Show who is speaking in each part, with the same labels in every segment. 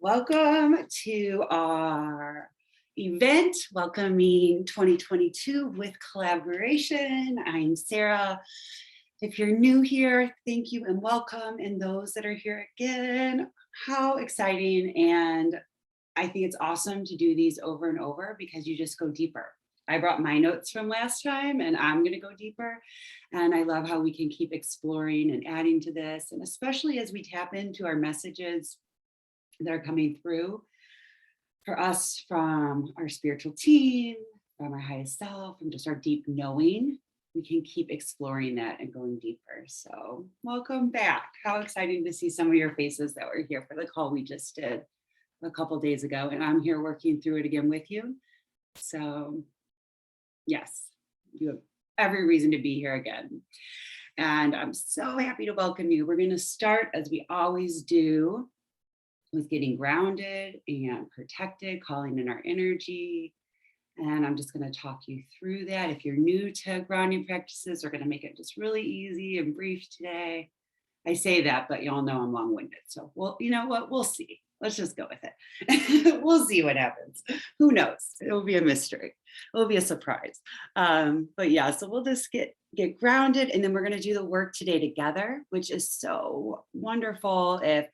Speaker 1: Welcome to our event, welcoming 2022 with collaboration. I'm Sarah. If you're new here, thank you and welcome. And those that are here again, how exciting. And I think it's awesome to do these over and over because you just go deeper. I brought my notes from last time and I'm going to go deeper. And I love how we can keep exploring and adding to this. And especially as we tap into our messages that are coming through for us from our spiritual team, from our highest self, from just our deep knowing, we can keep exploring that and going deeper. So welcome back. How exciting to see some of your faces that were here for the call we just did a couple days ago. And I'm here working through it again with you. So yes, you have every reason to be here again. And I'm so happy to welcome you. We're going to start, as we always do, with getting grounded and protected, calling in our energy. And I'm just going to talk you through that. If you're new to grounding practices, we're going to make it just really easy and brief today. I say that, but y'all know I'm long-winded. So, well, you know what? We'll see. Let's just go with it. We'll see what happens. Who knows? It'll be a mystery. It'll be a surprise. But yeah, so we'll just get grounded, and then we're going to do the work today together, which is so wonderful. If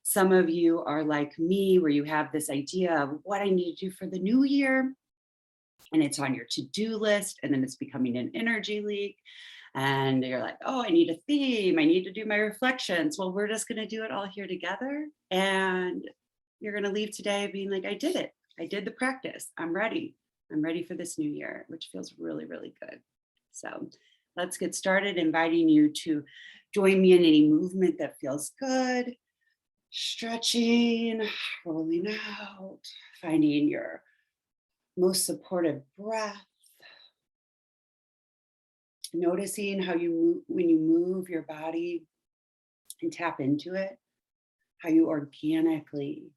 Speaker 1: some of you are like me, where you have this idea of what I need to do for the new year, and it's on your to-do list, and then it's becoming an energy leak. And you're like, oh, I need a theme. I need to do my reflections. Well, we're just going to do it all here together. And you're going to leave today being like, I did it. I did the practice. I'm ready. I'm ready for this new year, which feels really, really good. So let's get started, inviting you to join me in any movement that feels good. Stretching, rolling out, finding your most supportive breath. Noticing how you move, when you move your body and tap into it, how you organically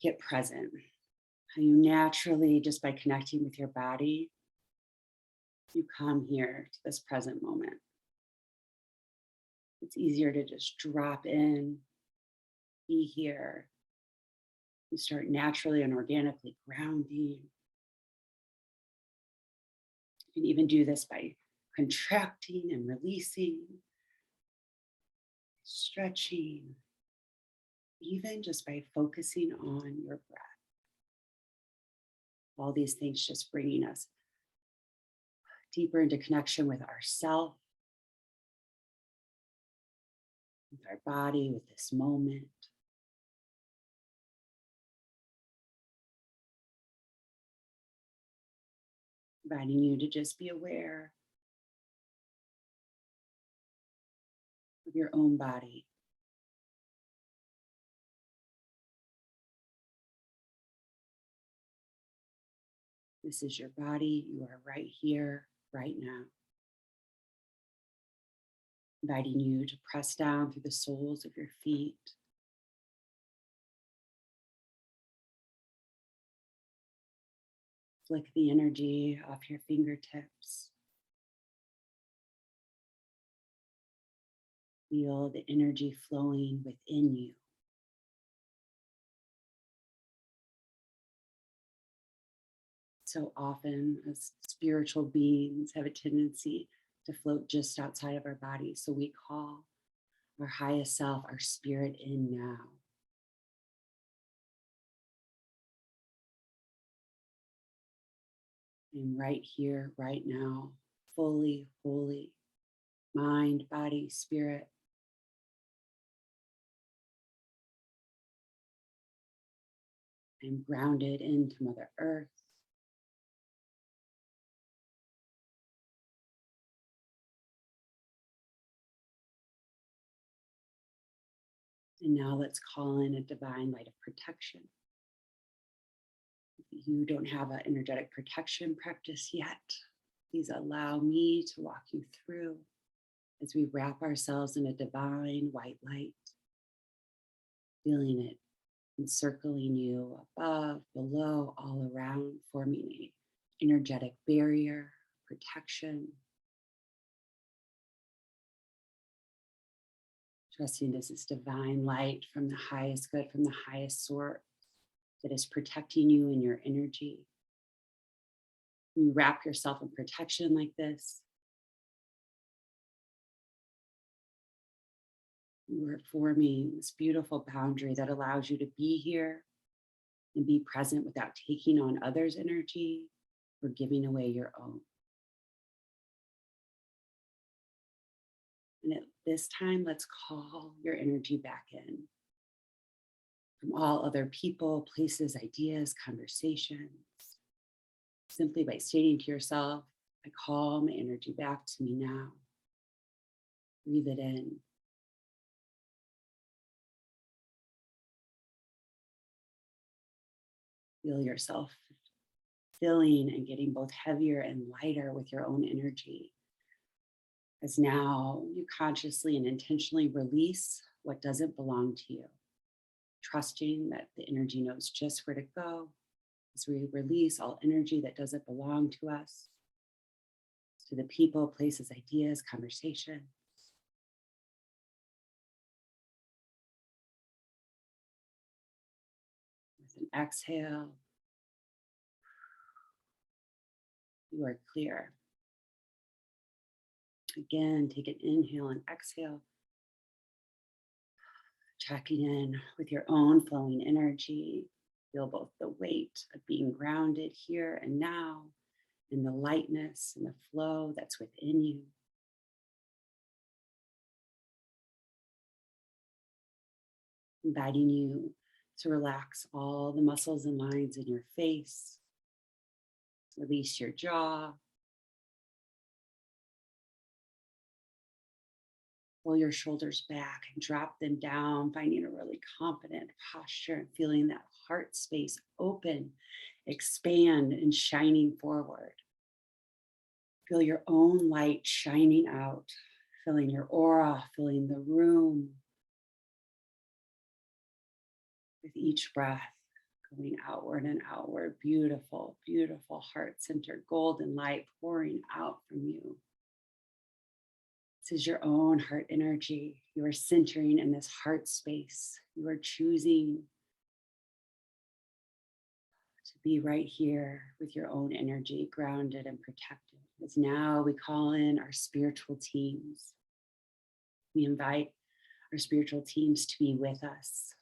Speaker 1: get present, how you naturally, just by connecting with your body, you come here to this present moment. It's easier to just drop in, be here. You start naturally and organically grounding. You can even do this by contracting and releasing, stretching, even just by focusing on your breath. All these things just bringing us deeper into connection with ourself, with our body, with this moment. Inviting you to just be aware of your own body. This is your body. You are right here, right now. Inviting you to press down through the soles of your feet. Flick the energy off your fingertips. Feel the energy flowing within you. So often, as spiritual beings, have a tendency to float just outside of our body. So we call our highest self, our spirit, in now. And right here, right now, fully, wholly, mind, body, spirit. I'm grounded into Mother Earth. And now let's call in a divine light of protection. If you don't have an energetic protection practice yet, please allow me to walk you through as we wrap ourselves in a divine white light, feeling it encircling you above, below, all around, forming an energetic barrier, protection. Trusting this is divine light from the highest good, from the highest source that is protecting you and your energy. You wrap yourself in protection like this. You are forming this beautiful boundary that allows you to be here and be present without taking on others' energy or giving away your own. And at this time, let's call your energy back in from all other people, places, ideas, conversations. Simply by stating to yourself, I call my energy back to me now. Breathe it in. Feel yourself filling and getting both heavier and lighter with your own energy. As now you consciously and intentionally release what doesn't belong to you, trusting that the energy knows just where to go as we release all energy that doesn't belong to us, to the people, places, ideas, conversations. With an exhale, you are clear. Again, take an inhale and exhale, checking in with your own flowing energy. Feel both the weight of being grounded here and now, and the lightness and the flow that's within you. Inviting you to relax all the muscles and lines in your face. Release your jaw. Pull your shoulders back and drop them down, finding a really confident posture and feeling that heart space open, expand, and shining forward. Feel your own light shining out, filling your aura, filling the room. With each breath, going outward and outward, beautiful, beautiful heart-centered golden light pouring out from you. This is your own heart energy. You are centering in this heart space. You are choosing to be right here with your own energy, grounded and protected. As now we call in our spiritual teams. We invite our spiritual teams to be with us,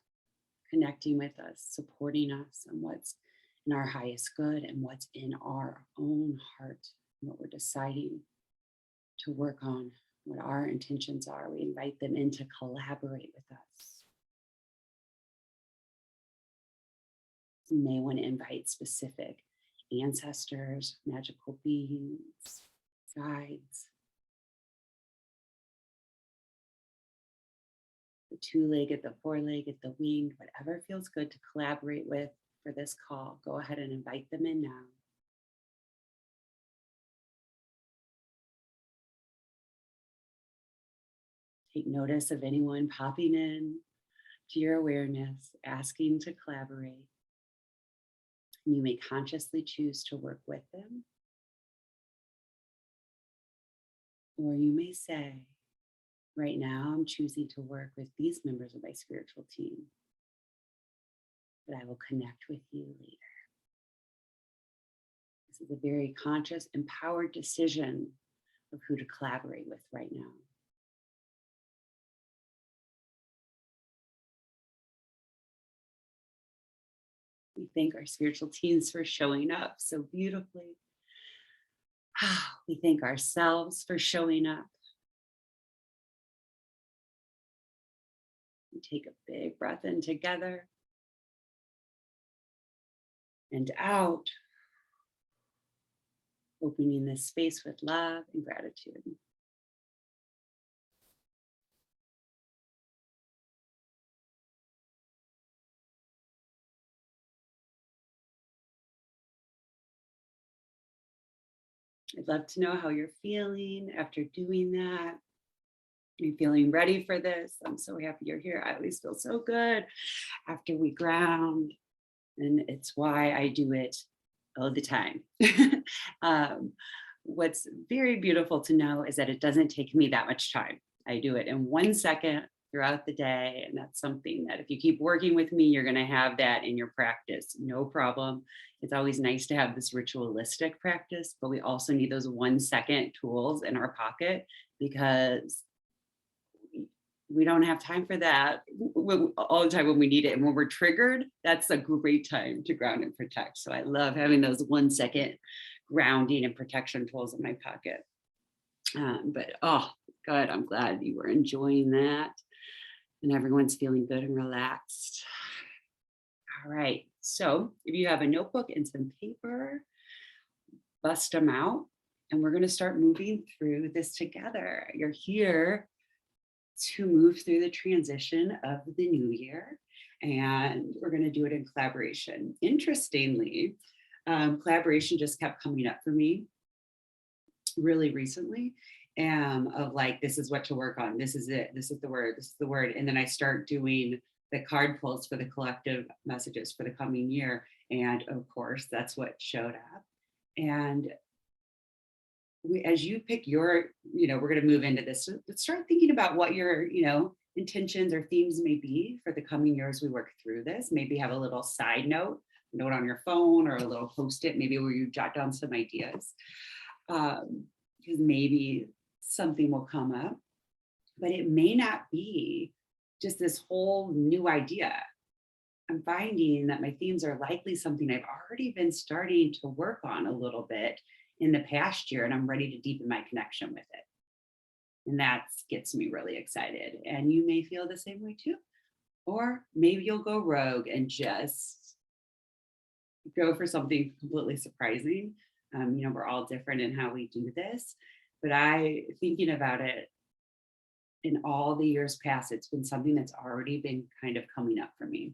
Speaker 1: connecting with us, supporting us on what's in our highest good and what's in our own heart, and what we're deciding to work on, what our intentions are. We invite them in to collaborate with us. You may want to invite specific ancestors, magical beings, guides, the two-legged, the four-legged, the winged, whatever feels good to collaborate with for this call. Go ahead and invite them in now. Take notice of anyone popping in to your awareness, asking to collaborate. And you may consciously choose to work with them. Or you may say, right now I'm choosing to work with these members of my spiritual team, but I will connect with you later. This is a very conscious, empowered decision of who to collaborate with right now. We thank our spiritual teams for showing up so beautifully. We thank ourselves for showing up. We take a big breath in together and out, opening this space with love and gratitude. I'd love to know how you're feeling after doing that. Are you feeling ready for this? I'm so happy you're here. I always feel so good after we ground, and it's why I do it all the time. What's very beautiful to know is that it doesn't take me that much time. I do it in 1 second. throughout the day. And that's something that if you keep working with me, you're going to have that in your practice. No problem. It's always nice to have this ritualistic practice, but we also need those 1-second tools in our pocket because we don't have time for that all the time when we need it. And when we're triggered, that's a great time to ground and protect. So I love having those 1-second grounding and protection tools in my pocket. But oh, good. I'm glad you were enjoying that and everyone's feeling good and relaxed. All right. So if you have a notebook and some paper, bust them out. And we're going to start moving through this together. You're here to move through the transition of the new year. And we're going to do it in collaboration. Interestingly, collaboration just kept coming up for me really recently. Of like, this is what to work on. This is it. This is the word. This is the word. And then I start doing the card pulls for the collective messages for the coming year. And of course, that's what showed up. And as you pick your, we're going to move into this. So let's start thinking about what your, intentions or themes may be for the coming year as we work through this. Maybe have a little side note on your phone or a little post-it, maybe where you jot down some ideas. Because maybe something will come up, but it may not be just this whole new idea. I'm finding that my themes are likely something I've already been starting to work on a little bit in the past year, and I'm ready to deepen my connection with it. And that gets me really excited. And you may feel the same way too. Or maybe you'll go rogue and just go for something completely surprising. We're all different in how we do this, but thinking about it in all the years past, it's been something that's already been kind of coming up for me.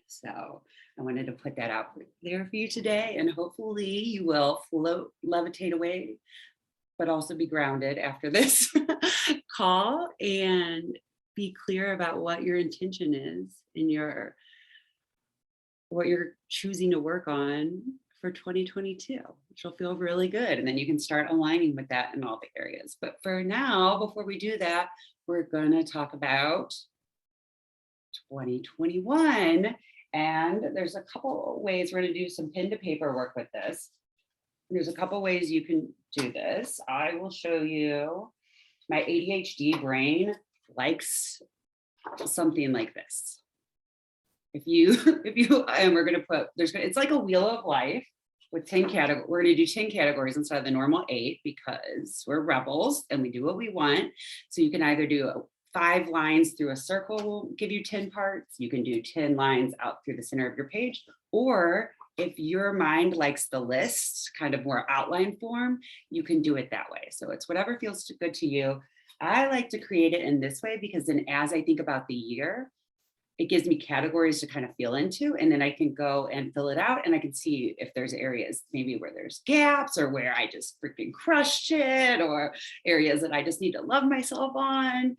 Speaker 1: So I wanted to put that out there for you today, and hopefully you will levitate away, but also be grounded after this call and be clear about what your intention is and what you're choosing to work on for 2022, which will feel really good. And then you can start aligning with that in all the areas. But for now, before we do that, we're going to talk about 2021. And there's a couple ways we're going to do some pen to paper work with this. There's a couple ways you can do this. I will show you. My ADHD brain likes something like this. And we're going to put, it's like a wheel of life with 10 categories. We're going to do 10 categories instead of the normal 8 because we're rebels and we do what we want. So you can either do 5 lines through a circle will give you 10 parts. You can do 10 lines out through the center of your page. Or if your mind likes the list, kind of more outline form, you can do it that way. So it's whatever feels good to you. I like to create it in this way because then as I think about the year, it gives me categories to kind of feel into, and then I can go and fill it out and I can see if there's areas maybe where there's gaps or where I just freaking crushed it or areas that I just need to love myself on.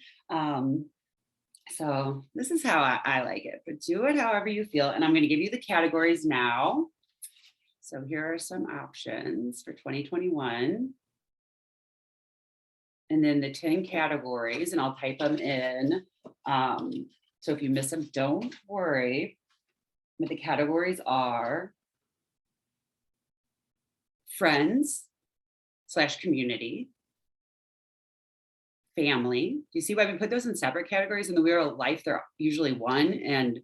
Speaker 1: So this is how I like it, but do it however you feel. And I'm going to give you the categories now. So here are some options for 2021. And then the 10 categories, and I'll type them in. So if you miss them, don't worry. But the categories are friends / community, family. Do you see why we put those in separate categories? In the wheel of life, they're usually one. And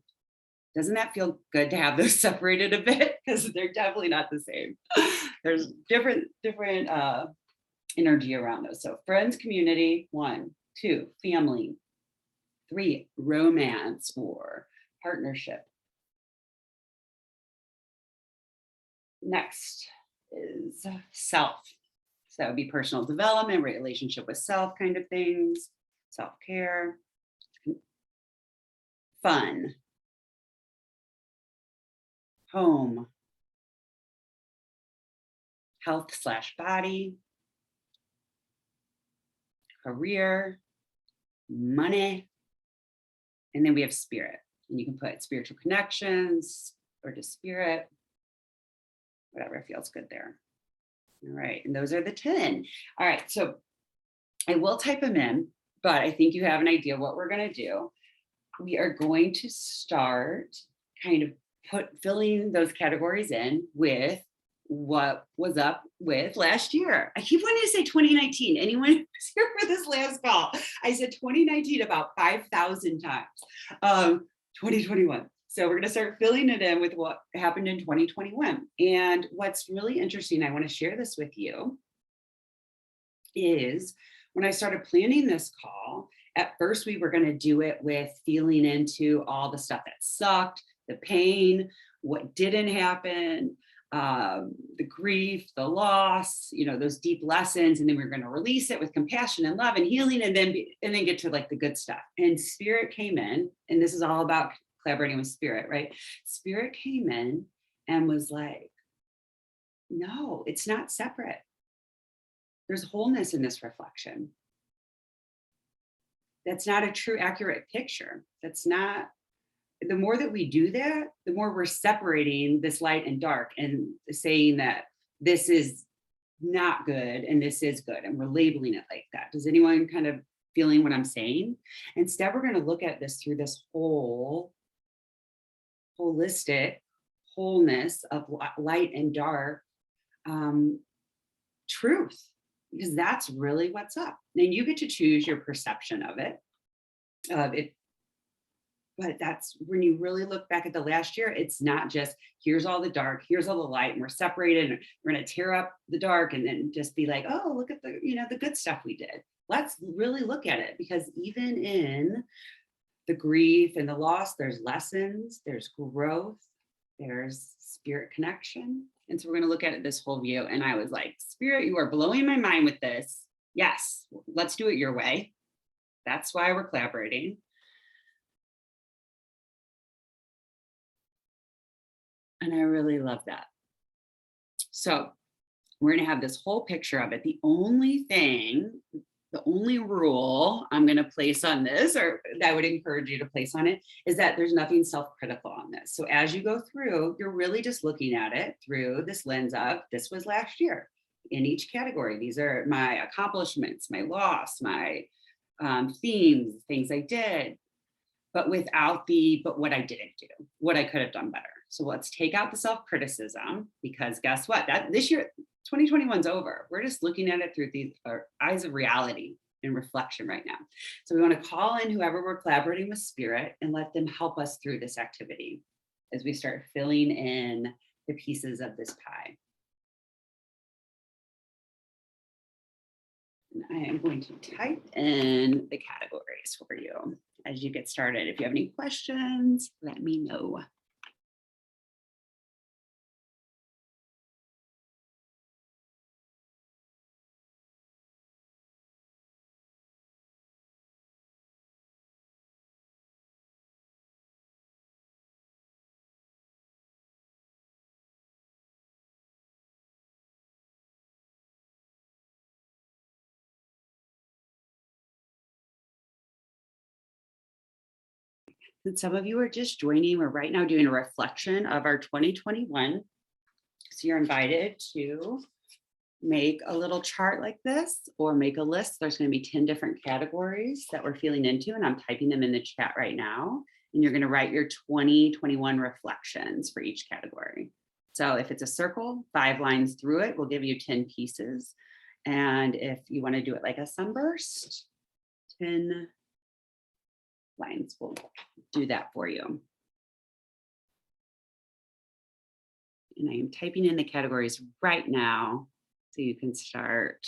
Speaker 1: doesn't that feel good to have those separated a bit? Because they're definitely not the same. There's different energy around those. So friends, community, 1, 2, family, 3, romance or partnership. Next is self. So that would be personal development, relationship with self kind of things, self-care, fun, home, health / body, career, money, and then we have spirit. And you can put spiritual connections or just spirit, whatever feels good there. All right, and those are the 10. All right, so I will type them in, but I think you have an idea what we're going to do. We are going to start kind of filling those categories in with what was up with last year. I keep wanting to say 2019. Anyone who's here for this last call? I said 2019 about 5,000 times. 2021. So we're going to start filling it in with what happened in 2021. And what's really interesting, I want to share this with you, is when I started planning this call, at first we were going to do it with feeling into all the stuff that sucked, the pain, what didn't happen, the grief, the loss, those deep lessons. And then we're going to release it with compassion and love and healing, and then get to like the good stuff. And Spirit came in, and this is all about collaborating with Spirit, right? Spirit came in and was like, no, it's not separate. There's wholeness in this reflection. That's not a true, accurate picture. That's not, the more that we do that, the more we're separating this light and dark and saying that this is not good and this is good. And we're labeling it like that. Does anyone kind of feeling what I'm saying? Instead, we're going to look at this through this whole holistic wholeness of light and dark truth, because that's really what's up. And you get to choose your perception of it. But that's when you really look back at the last year, it's not just here's all the dark, here's all the light, and we're separated, and we're going to tear up the dark and then just be like, oh, look at the good stuff we did. Let's really look at it, because even in the grief and the loss, there's lessons, there's growth, there's spirit connection. And so we're going to look at it this whole view. And I was like, Spirit, you are blowing my mind with this. Yes, let's do it your way. That's why we're collaborating. And I really love that. So we're going to have this whole picture of it. The only rule I'm going to place on this, or that I would encourage you to place on it, is that there's nothing self-critical on this. So as you go through, you're really just looking at it through this lens of, this was last year in each category. These are my accomplishments, my loss, my themes, things I did, but what I didn't do, what I could have done better. So let's take out the self-criticism, because guess what? That this year, 2021's over. We're just looking at it through these eyes of reality and reflection right now. So we want to call in whoever we're collaborating with Spirit and let them help us through this activity as we start filling in the pieces of this pie. And I am going to type in the categories for you as you get started. If you have any questions, let me know. And some of you are just joining. We're right now doing a reflection of our 2021. So you're invited to make a little chart like this, or make a list. There's going to be 10 different categories that we're feeling into, and I'm typing them in the chat right now. And you're going to write your 2021 reflections for each category. So if it's a circle, 5 lines through it will give you 10 pieces. And if you want to do it like a sunburst, 10 lines will do that for you. And I am typing in the categories right now so you can start.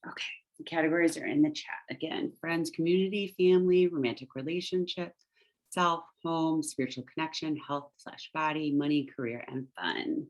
Speaker 1: Okay, the categories are in the chat. Again, friends, community, family, romantic relationship, self, home, spiritual connection, health/body, money, career, and fun.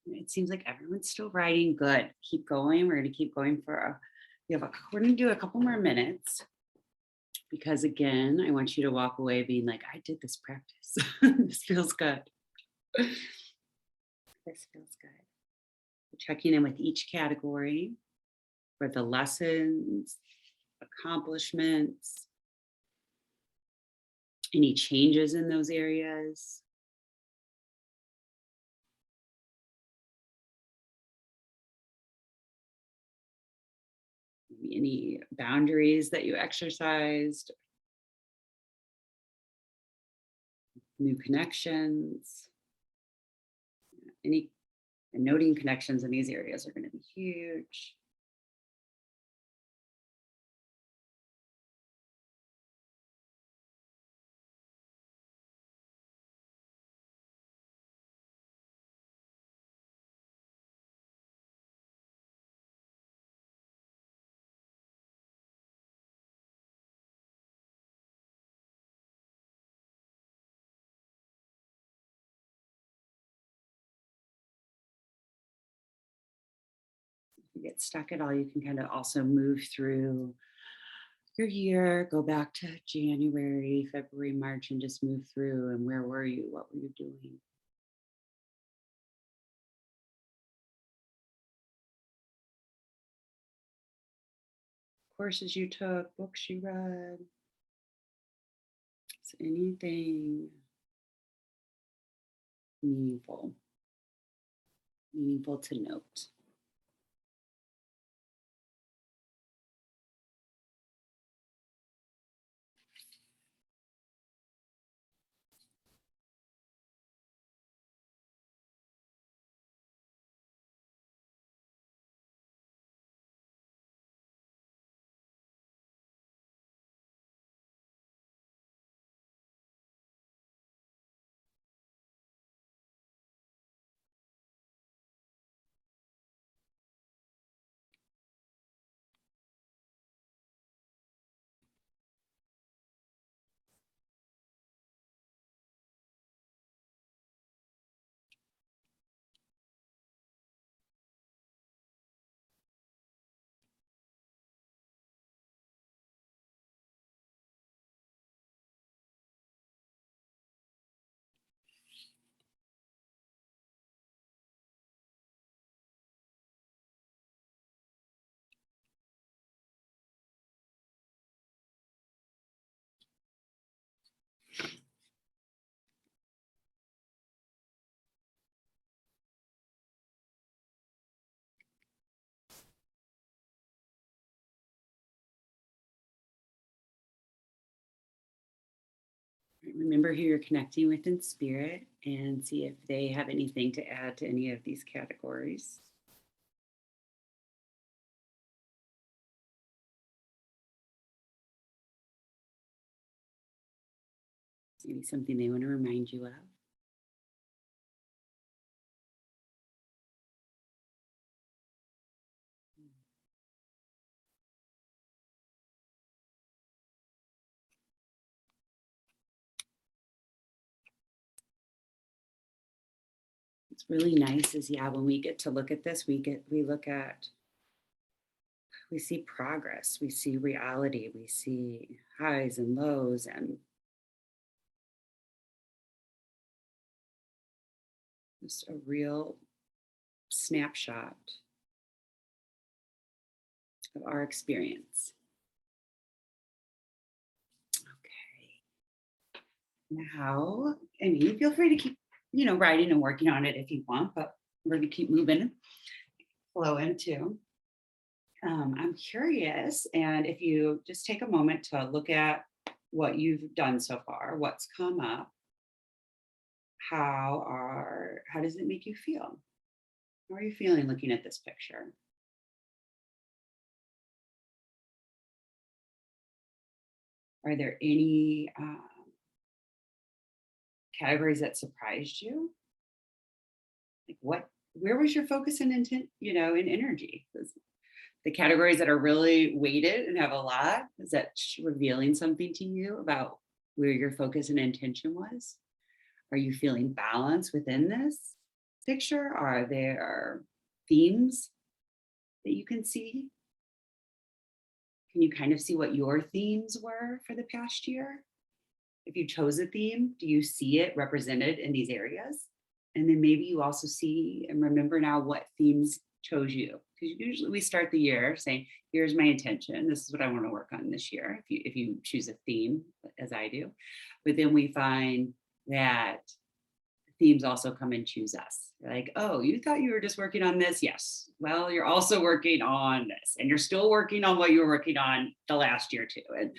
Speaker 1: It seems like everyone's still writing. Good. Keep going. We're going to keep going we're going to do a couple more minutes because again, I want you to walk away being like, I did this practice. This feels good. This feels good. Checking in with each category for the lessons, accomplishments, any changes in those areas. Maybe any boundaries that you exercised, new connections, any and noting connections in these areas are going to be huge. If you get stuck at all, you can kind of also move through your year, go back to January, February, March, and just move through. And where were you? What were you doing? Courses you took, books you read. Is anything meaningful to note? Remember who you're connecting with in spirit and see if they have anything to add to any of these categories. Maybe something they want to remind you of. It's really nice is, yeah, when we get to look at this, we see progress, we see reality, we see highs and lows, and just a real snapshot of our experience. Okay. Now, I mean, feel free to keep, writing and working on it if you want, but we're going to keep moving, flowing too. I'm curious, and if you just take a moment to look at what you've done so far, what's come up, how does it make you feel? How are you feeling looking at this picture? Are there any categories that surprised you? Like where was your focus and intent, in energy? The categories that are really weighted and have a lot, is that revealing something to you about where your focus and intention was? Are you feeling balance within this picture? Are there themes that you can see? Can you kind of see what your themes were for the past year? If you chose a theme, do you see it represented in these areas? And then maybe you also see and remember now what themes chose you. Because usually we start the year saying, here's my intention. This is what I want to work on this year, if you choose a theme, as I do. But then we find that themes also come and choose us. Like, oh, you thought you were just working on this? Yes. Well, you're also working on this, and you're still working on what you were working on the last year too. And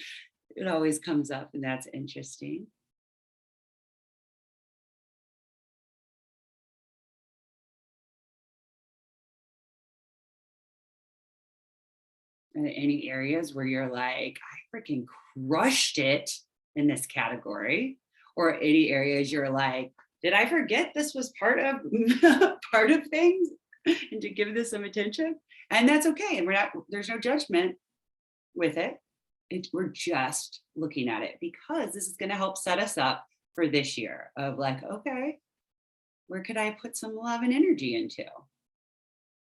Speaker 1: it always comes up, and that's interesting. Any areas where you're like, I freaking crushed it in this category, or any areas you're like, did I forget this was part of part of things, and to give this some attention? And that's okay. And there's no judgment with it. We're just looking at it because this is going to help set us up for this year of like, okay, where could I put some love and energy into?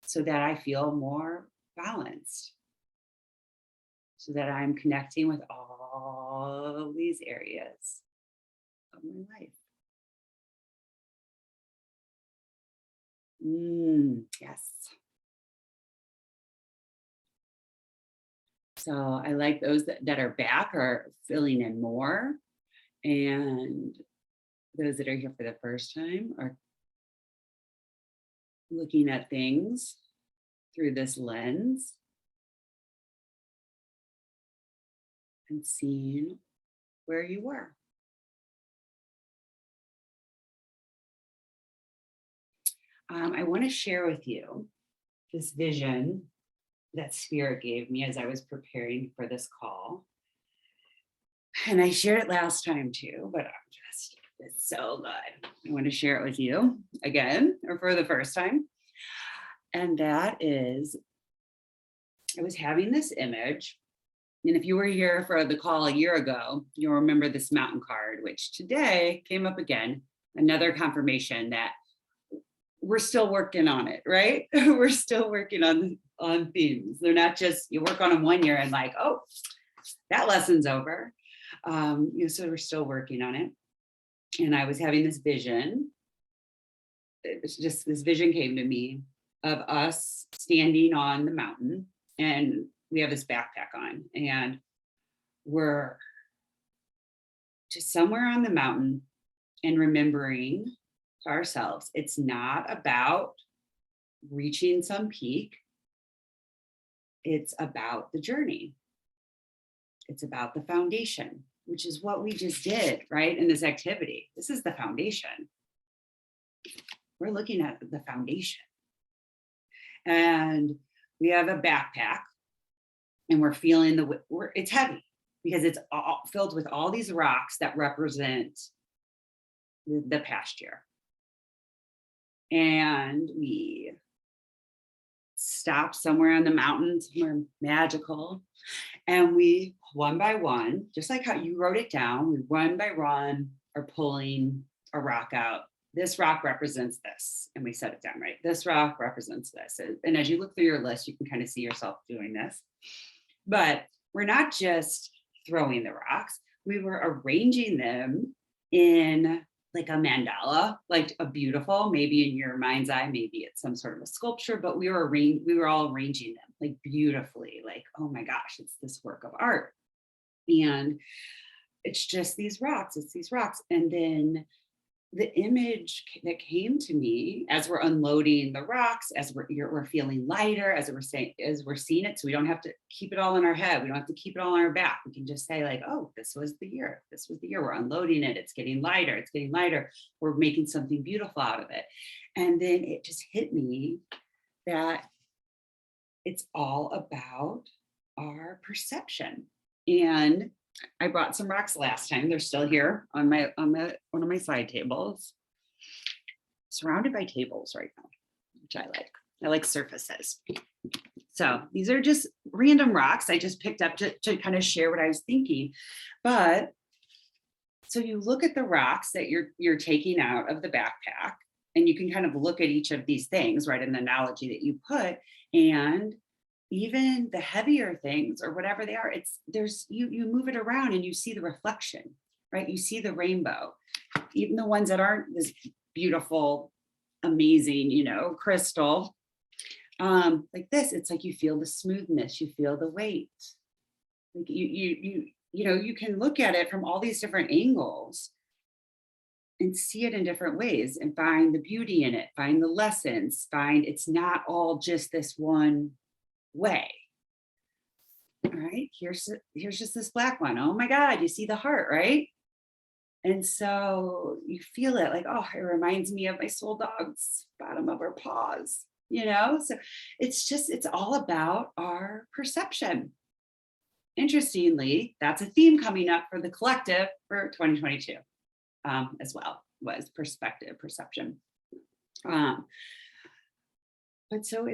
Speaker 1: so that I feel more balanced, so that I'm connecting with all these areas of my life. Yes. So I like those that are back are filling in more. And those that are here for the first time are looking at things through this lens and seeing where you were. I want to share with you this vision that Spirit gave me as I was preparing for this call. And I shared it last time too, but it's so good. I want to share it with you again, or for the first time. And that is, I was having this image. And if you were here for the call a year ago, you'll remember this mountain card, which today came up again, another confirmation that we're still working on it, right? We're still working on themes. They're not just, you work on them 1 year and like, oh, that lesson's over. So we're still working on it. And I was having this vision. It's just this vision came to me of us standing on the mountain, and we have this backpack on, and we're just somewhere on the mountain and remembering to ourselves, it's not about reaching some peak. It's about the journey. It's about the foundation, which is what we just did, right? In this activity. This is the foundation. We're looking at the foundation. And we have a backpack, and we're feeling it's heavy because it's all filled with all these rocks that represent the past year. And we stopped somewhere on the mountain, somewhere magical. And we, one by one, just like how you wrote it down, we one by one are pulling a rock out. This rock represents this. And we set it down, right? This rock represents this. And as you look through your list, you can kind of see yourself doing this. But we're not just throwing the rocks. We were arranging them in like a mandala, like a beautiful, maybe in your mind's eye, maybe it's some sort of a sculpture, but we were all arranging them like beautifully, like, oh my gosh, it's this work of art. And it's just these rocks, it's these rocks. And then the image that came to me as we're unloading the rocks, as we're feeling lighter, as we're seeing it, so we don't have to keep it all in our head. We don't have to keep it all on our back. We can just say like, oh, this was the year. This was the year. We're unloading it. It's getting lighter. It's getting lighter. We're making something beautiful out of it. And then it just hit me that it's all about our perception. And I brought some rocks last time. They're still here on one of my side tables. Surrounded by tables right now, which I like. I like surfaces. So these are just random rocks I just picked up to kind of share what I was thinking. But so you look at the rocks that you're taking out of the backpack, and you can kind of look at each of these things, right, in the analogy that you put, and even the heavier things or whatever they are, you move it around and you see the reflection, right? You see the rainbow, even the ones that aren't this beautiful, amazing, crystal. Like this, it's like you feel the smoothness, you feel the weight. Like you can look at it from all these different angles and see it in different ways and find the beauty in it, find the lessons, find it's not all just this one way. All right, here's just this black one. Oh my God, you see the heart, right? And so you feel it like, oh, it reminds me of my soul dog's bottom of her paws, So it's all about our perception. Interestingly, that's a theme coming up for the collective for 2022 as well, was perspective, perception. But so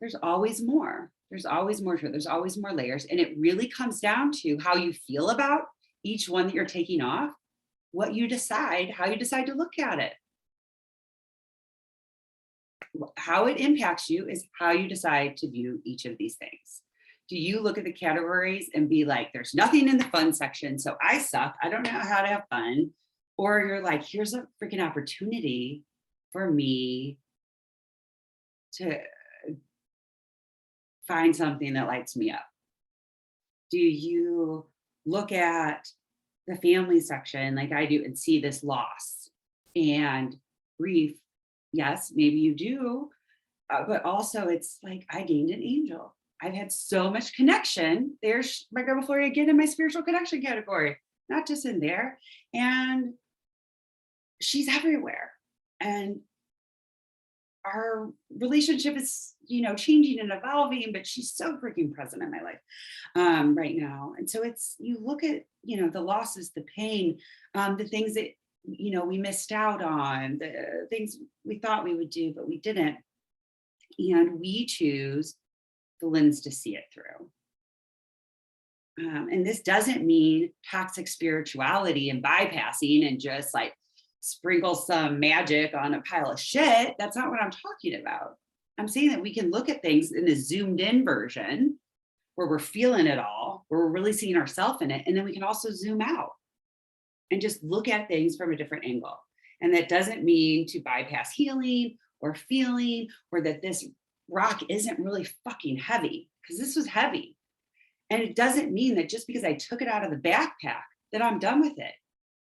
Speaker 1: there's always more. There's always more to it. There's always more layers. And it really comes down to how you feel about each one that you're taking off, what you decide, how you decide to look at it. how it impacts you is how you decide to view each of these things. Do you look at the categories and be like, there's nothing in the fun section, so I suck, I don't know how to have fun? Or you're like, here's a freaking opportunity for me to find something that lights me up? Do you look at the family section like I do and see this loss and grief? Yes, maybe you do. But also it's like, I gained an angel. I've had so much connection. There's my girl Floria again in my spiritual connection category, not just in there. And she's everywhere. And our relationship is, changing and evolving, but she's so freaking present in my life right now. And so it's, you look at, the losses, the pain, the things that, we missed out on, the things we thought we would do, but we didn't. And we choose the lens to see it through. And this doesn't mean toxic spirituality and bypassing and just like sprinkle some magic on a pile of shit. That's not what I'm talking about. I'm saying that we can look at things in a zoomed in version where we're feeling it all, where we're really seeing ourselves in it. And then we can also zoom out and just look at things from a different angle. And that doesn't mean to bypass healing or feeling, or that this rock isn't really fucking heavy, because this was heavy. And it doesn't mean that just because I took it out of the backpack that I'm done with it.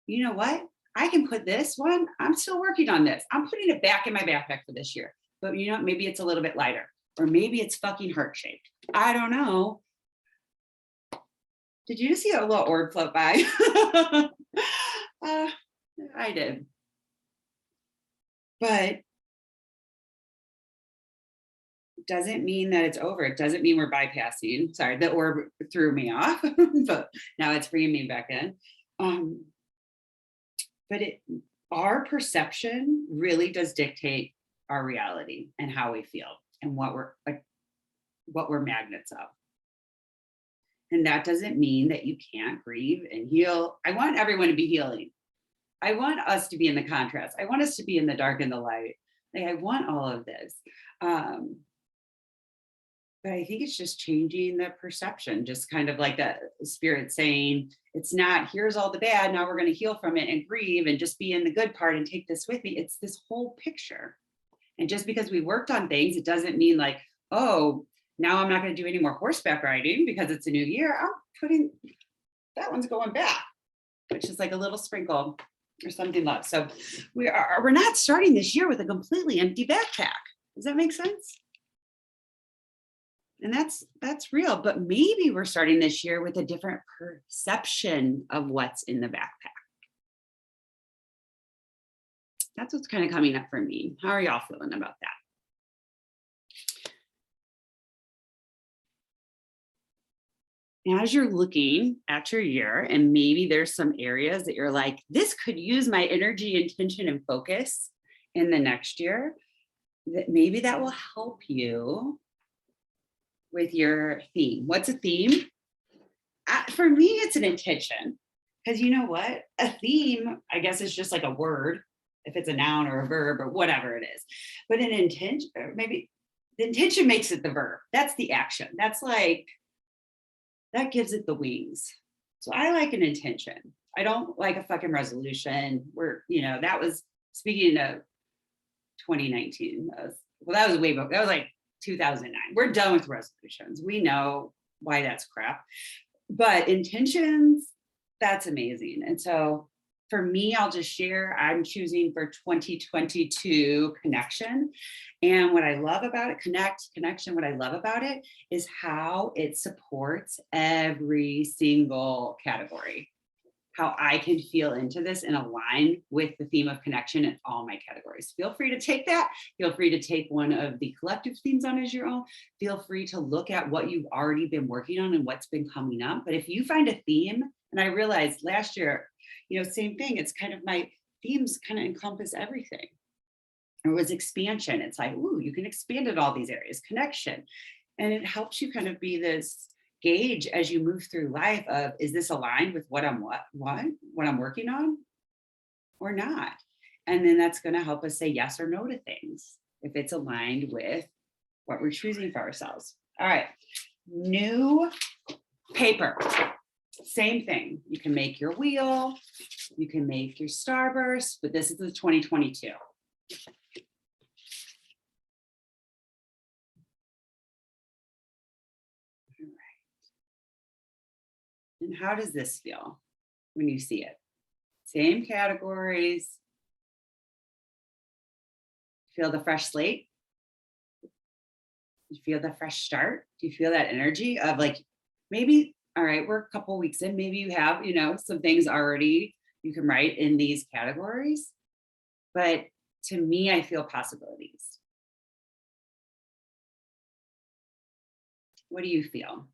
Speaker 1: You know what? I can put this one, I'm still working on this. I'm putting it back in my backpack for this year. But maybe it's a little bit lighter, or maybe it's fucking heart-shaped. I don't know. Did you just see a little orb float by? I did. But doesn't mean that it's over. It doesn't mean we're bypassing. Sorry, the orb threw me off, but now it's bringing me back in. But our perception really does dictate our reality and how we feel and what we're magnets of. And that doesn't mean that you can't grieve and heal. I want everyone to be healing. I want us to be in the contrast. I want us to be in the dark and the light. Like, I want all of this. But I think it's just changing the perception, just kind of like that spirit saying, it's not, here's all the bad, now we're going to heal from it and grieve and just be in the good part and take this with me. It's this whole picture. And just because we worked on things, it doesn't mean like, oh, now I'm not going to do any more horseback riding because it's a new year. I'm putting, that one's going back, which is like a little sprinkle or something left. So we're not starting this year with a completely empty backpack. Does that make sense? And that's real, but maybe we're starting this year with a different perception of what's in the backpack. That's what's kind of coming up for me. How are y'all feeling about that? As you're looking at your year, and maybe there's some areas that you're like, this could use my energy, intention, and focus in the next year, that maybe that will help you with your theme. What's a theme? For me, it's an intention. Because you know what? A theme, I guess, is just like a word, if it's a noun or a verb or whatever it is. But an intention, maybe the intention makes it the verb. That's the action. That's like, that gives it the wings. So I like an intention. I don't like a fucking resolution where, that was, speaking of 2019, that was way back. That was like 2009. We're done with resolutions. We know why that's crap. But intentions, that's amazing. And so for me, I'll just share, I'm choosing for 2022 connection. And what I love about it, connection, what I love about it is how it supports every single category. How I can feel into this and align with the theme of connection in all my categories. Feel free to take that. Feel free to take one of the collective themes on as your own. Feel free to look at what you've already been working on and what's been coming up. But if you find a theme, and I realized last year, same thing, it's kind of my themes kind of encompass everything. It was expansion. It's like, ooh, you can expand in all these areas, connection. And it helps you kind of be this gauge as you move through life of, is this aligned with what I'm working on or not? And then that's going to help us say yes or no to things. if it's aligned with what we're choosing for ourselves. All right, new paper. Same thing. You can make your wheel, you can make your starburst, but this is the 2022. All right. And how does this feel when you see it? Same categories. Feel the fresh slate? You feel the fresh start? Do you feel that energy of like, maybe, all right, we're a couple weeks in, maybe you have, some things already you can write in these categories. But to me, I feel possibilities. What do you feel?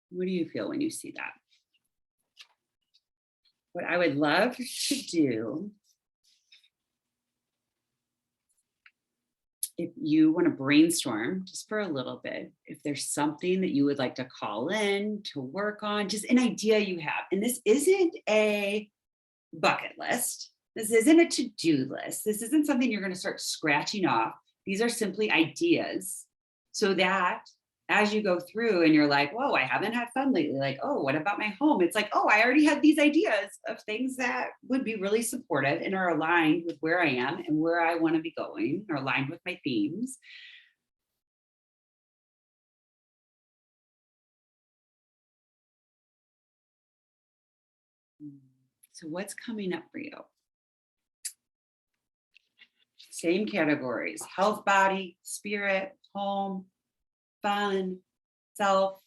Speaker 1: What do you feel when you see that? What I would love to do, if you want to brainstorm just for a little bit, if there's something that you would like to call in to work on, just an idea you have. And this isn't a bucket list. This isn't a to-do list. This isn't something you're going to start scratching off. These are simply ideas, so that as you go through and you're like, whoa, I haven't had fun lately. Like, oh, what about my home? It's like, oh, I already had these ideas of things that would be really supportive and are aligned with where I am and where I want to be going, or aligned with my themes. So what's coming up for you? Same categories: health, body, spirit, home, fun, self,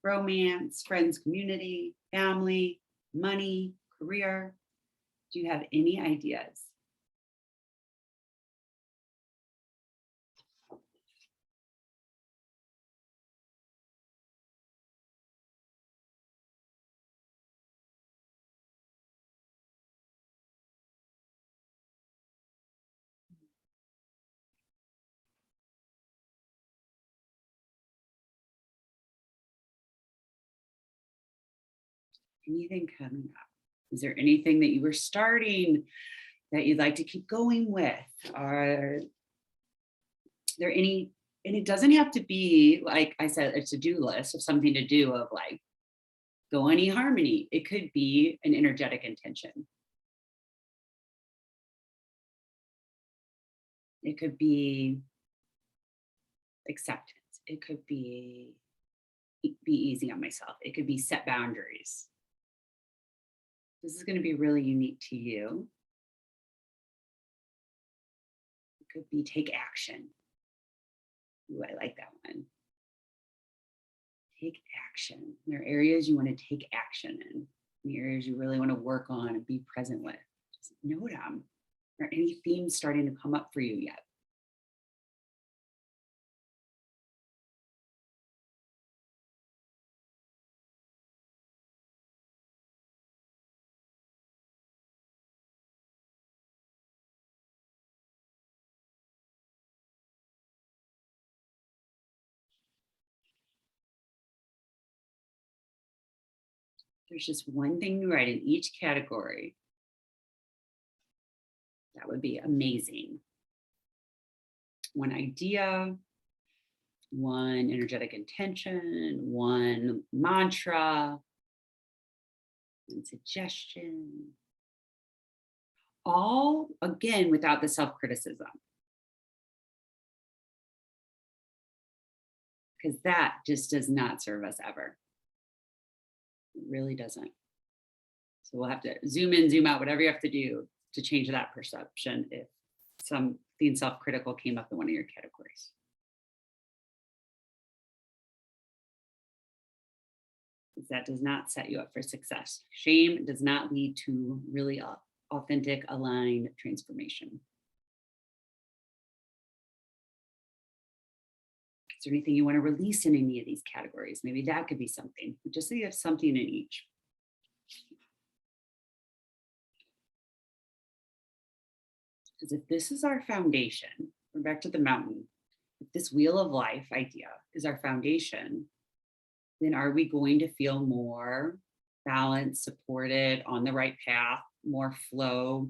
Speaker 1: romance, friends, community, family, money, career. Do you have any ideas? Anything coming up? Is there anything that you were starting that you'd like to keep going with? Are there any, and it doesn't have to be, like I said, a to-do list of something to do, of like, go on eHarmony. It could be an energetic intention. It could be acceptance. It could be easy on myself. It could be set boundaries. This is going to be really unique to you. It could be take action. Ooh, I like that one. Take action. There are areas you want to take action in, the areas you really want to work on and be present with. Just note them. Are any themes starting to come up for you yet? There's just one thing you write in each category. That would be amazing. One idea, one energetic intention, one mantra, one suggestion. All, again, without the self-criticism. Because that just does not serve us ever. It really doesn't. So we'll have to zoom in, zoom out, whatever you have to do to change that perception if something self-critical came up in one of your categories. Because that does not set you up for success. Shame does not lead to really authentic, aligned transformation. Is there anything you want to release in any of these categories? Maybe that could be something, just so you have something in each. Because if this is our foundation, we're back to the mountain. If this wheel of life idea is our foundation, then are we going to feel more balanced, supported, on the right path, more flow,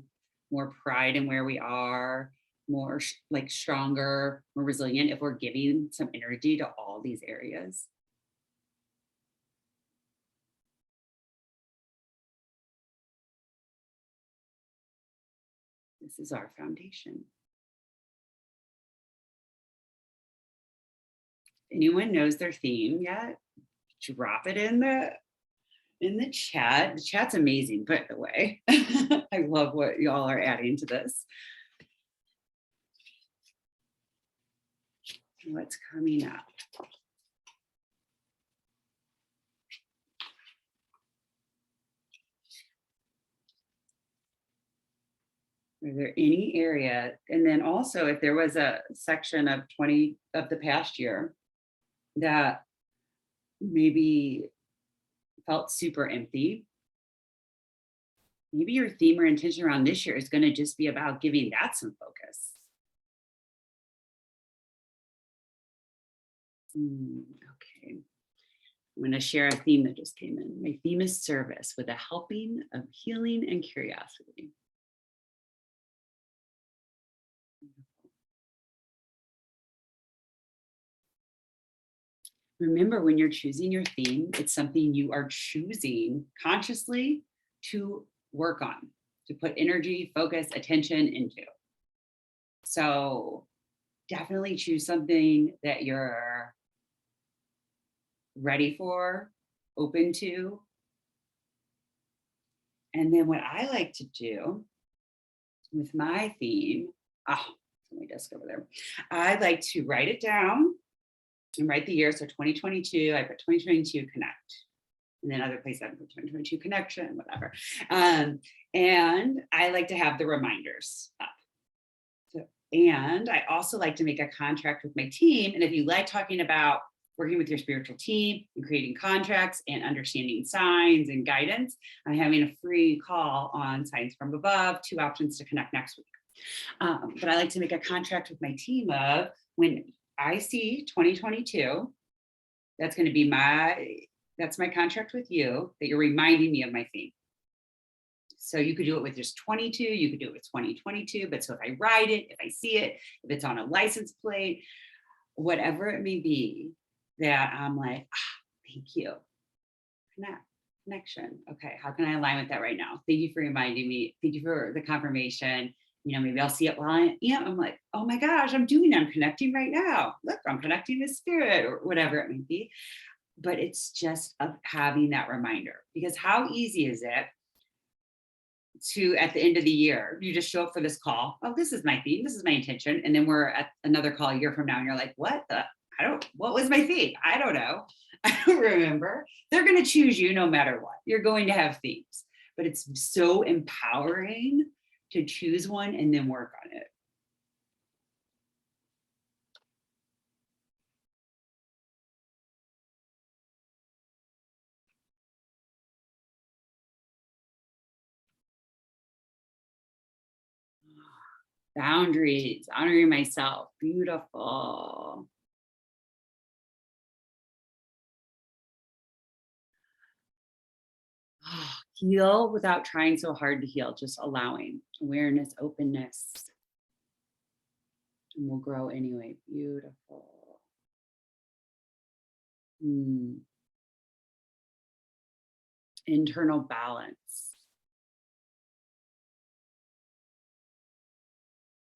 Speaker 1: more pride in where we are, more like stronger, more resilient if we're giving some energy to all these areas? This is our foundation. Anyone knows their theme yet? Drop it in the chat. The chat's amazing, by the way. I love what y'all are adding to this. What's coming up? Are there any area? And then also, if there was a section of 20 of the past year that maybe felt super empty, maybe your theme or intention around this year is going to just be about giving that some focus. Okay. I'm going to share a theme that just came in. My theme is service with a helping of healing and curiosity. Remember, when you're choosing your theme, it's something you are choosing consciously to work on, to put energy, focus, attention into. So definitely choose something that you're ready for, open to. And then what I like to do with my theme, my desk over there, I like to write it down and write the year. So 2022, I put 2022 connect. And then other places I put 2022 connection, whatever. And I like to have the reminders up. And I also like to make a contract with my team. And if you like talking about working with your spiritual team and creating contracts and understanding signs and guidance, I'm having a free call on Signs from Above, 2 options to connect next week. But I like to make a contract with my team of, when I see 2022, that's going to be that's my contract with you, that you're reminding me of my theme. So you could do it with just 22, you could do it with 2022, but so if I write it, if I see it, if it's on a license plate, whatever it may be, that I'm like, thank you. Connection. Okay, how can I align with that right now? Thank you for reminding me. Thank you for the confirmation. Maybe I'll see it while I'm like, oh my gosh, I'm connecting right now. Look, I'm connecting with spirit, or whatever it may be. But it's just of having that reminder, because how easy is it to, at the end of the year, you just show up for this call. Oh, this is my theme. This is my intention. And then we're at another call a year from now and you're like, what was my theme? I don't know. I don't remember. They're going to choose you no matter what. You're going to have themes, but it's so empowering to choose one and then work on it. Boundaries, honoring myself. Beautiful. Heal without trying so hard to heal, just allowing awareness, openness, and we'll grow anyway. Beautiful. Internal balance.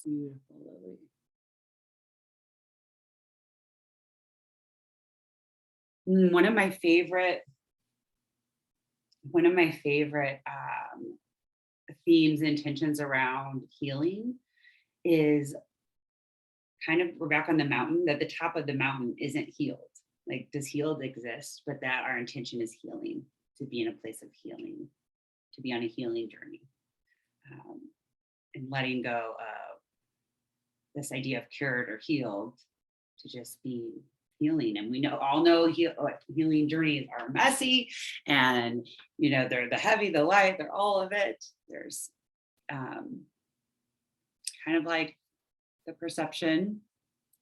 Speaker 1: Beautiful, Lily. One of my favorite themes, intentions around healing is kind of, we're back on the mountain, that the top of the mountain isn't healed. Like, does healed exist? But that our intention is healing, to be in a place of healing, to be on a healing journey, and letting go of this idea of cured or healed, to just be healing. And we all know healing journeys are messy, and they're the heavy, the light, they're all of it. There's kind of like the perception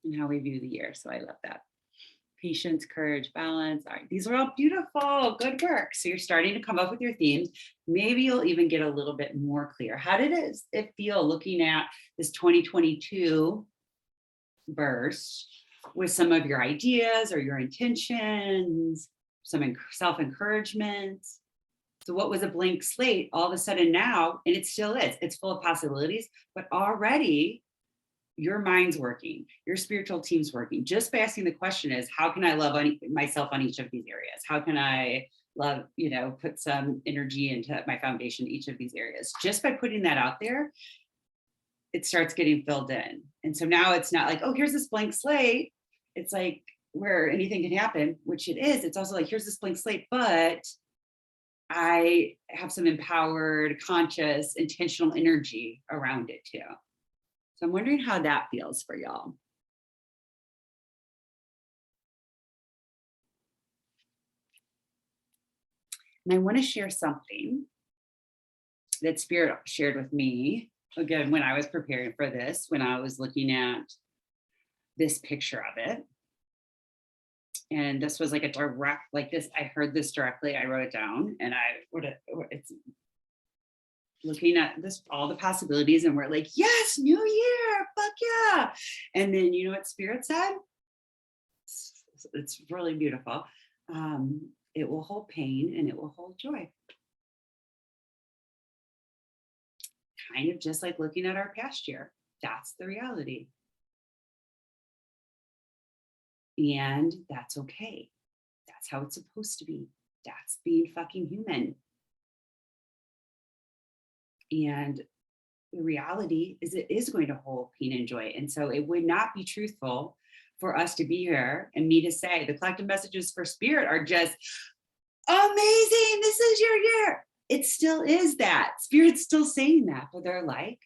Speaker 1: and how we view the year. So I love that. patience, courage, balance. All right, these are all beautiful, good work. So you're starting to come up with your themes. Maybe you'll even get a little bit more clear. How did it feel looking at this 2022 burst with some of your ideas or your intentions, some self-encouragement? So what was a blank slate all of a sudden now, and it still is, it's full of possibilities, but already your mind's working, your spiritual team's working. Just by asking the question is, how can I love myself on each of these areas? How can I love, put some energy into my foundation, each of these areas? Just by putting that out there, it starts getting filled in. And so now it's not like, oh, here's this blank slate. It's like where anything can happen, which it is. It's also like, here's this blank slate, but I have some empowered, conscious, intentional energy around it too. So I'm wondering how that feels for y'all. And I want to share something that Spirit shared with me, again, when I was preparing for this, when I was looking at this picture of it. And this was like a direct, like this, I heard this directly, I wrote it down, and it's looking at this, all the possibilities, and we're like, yes, new year, fuck yeah. And then you know what Spirit said? It's really beautiful. It will hold pain and it will hold joy. Kind of just like looking at our past year. That's the reality. And that's okay. That's how it's supposed to be. That's being fucking human. And the reality is it is going to hold pain and joy. And so it would not be truthful for us to be here and me to say the collective messages for Spirit are just amazing. This is your year. It still is that. Spirit's still saying that, but they're like,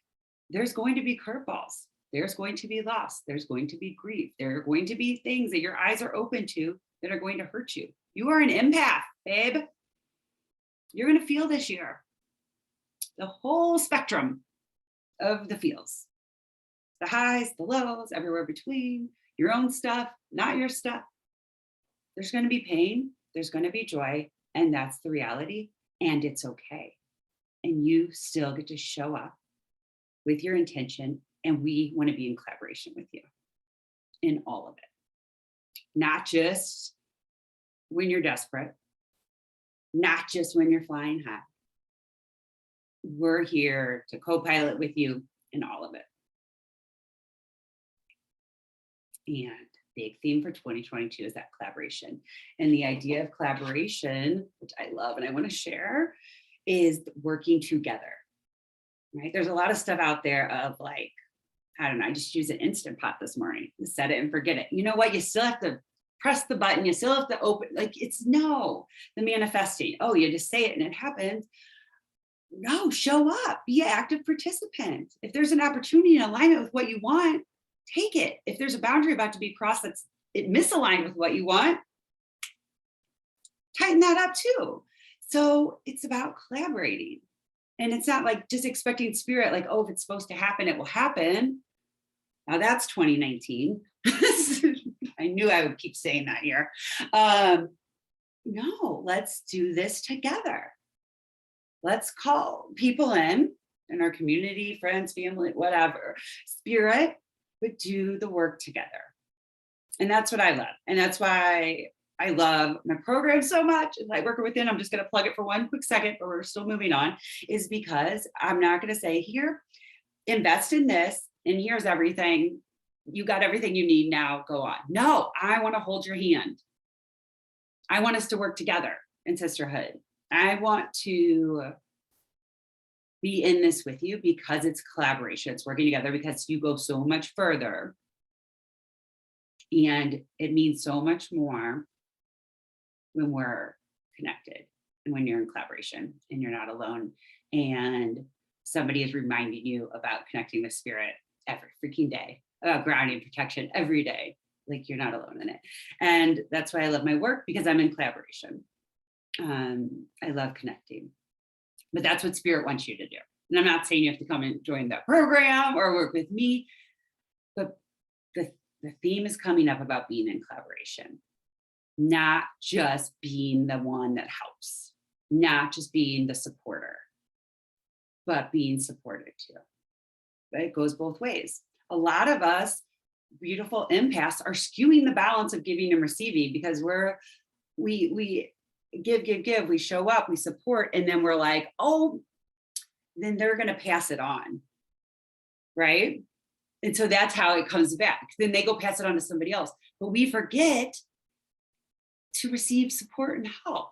Speaker 1: there's going to be curveballs. There's going to be loss. There's going to be grief. There are going to be things that your eyes are open to that are going to hurt you. You are an empath, babe. You're going to feel this year the whole spectrum of the feels, the highs, the lows, everywhere between, your own stuff, not your stuff. There's going to be pain. There's going to be joy. And that's the reality. And it's okay. And you still get to show up with your intention. And we want to be in collaboration with you in all of it. Not just when you're desperate, not just when you're flying high. We're here to co-pilot with you in all of it. And big theme for 2022 is that collaboration. And the idea of collaboration, which I love and I want to share, is working together, right? There's a lot of stuff out there of like, I don't know, I just used an Instant Pot this morning, set it and forget it. You know what? You still have to press the button. You still have to open, like the manifesting. Oh, you just say it and it happens. No, show up, be an active participant. If there's an opportunity in alignment with what you want, take it. If there's a boundary about to be crossed that's misaligned with what you want, tighten that up too. So it's about collaborating. And it's not like just expecting Spirit, like, oh, if it's supposed to happen, it will happen. Now that's 2019. I knew I would keep saying that here. No, let's do this together. Let's call people in our community, friends, family, whatever, Spirit, but do the work together. And that's what I love. And that's why I love my program so much. And Lightworker Within, I'm just going to plug it for one quick second, but we're still moving on, is because I'm not going to say, here, invest in this, and here's everything. You got everything you need now, go on. No, I want to hold your hand. I want us to work together in sisterhood. I want to be in this with you because it's collaboration, it's working together, because you go so much further. And it means so much more when we're connected and when you're in collaboration and you're not alone. And somebody is reminding you about connecting with Spirit every freaking day, about grounding protection every day. Like, you're not alone in it. And that's why I love my work, because I'm in collaboration. I love connecting, but that's what Spirit wants you to do. And I'm not saying you have to come and join that program or work with me, but the theme is coming up about being in collaboration. not just being the one that helps, not just being the supporter, but being supported too. But it goes both ways. A lot of us beautiful empaths are skewing the balance of giving and receiving because we give, we show up, we support, and then we're like, oh, then they're going to pass it on, right? And so that's how it comes back. Then they go pass it on to somebody else. But we forget to receive support and help.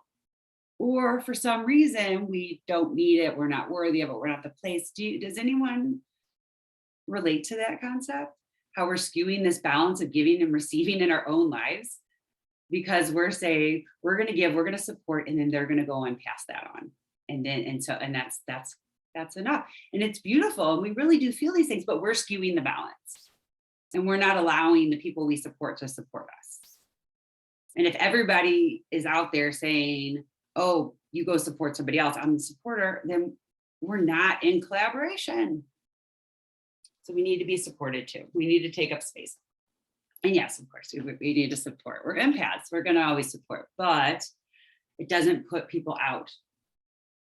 Speaker 1: Or for some reason, we don't need it, we're not worthy of it, we're not the place. Does anyone relate to that concept? How we're skewing this balance of giving and receiving in our own lives? Because we're saying, we're going to give, we're going to support, and then they're going to go and pass that on. And that's enough. And it's beautiful. And we really do feel these things, but we're skewing the balance. And we're not allowing the people we support to support us. And if everybody is out there saying, oh, you go support somebody else, I'm the supporter, then we're not in collaboration. So we need to be supported too. We need to take up space. And yes, of course, we need to support. We're empaths. We're going to always support, but it doesn't put people out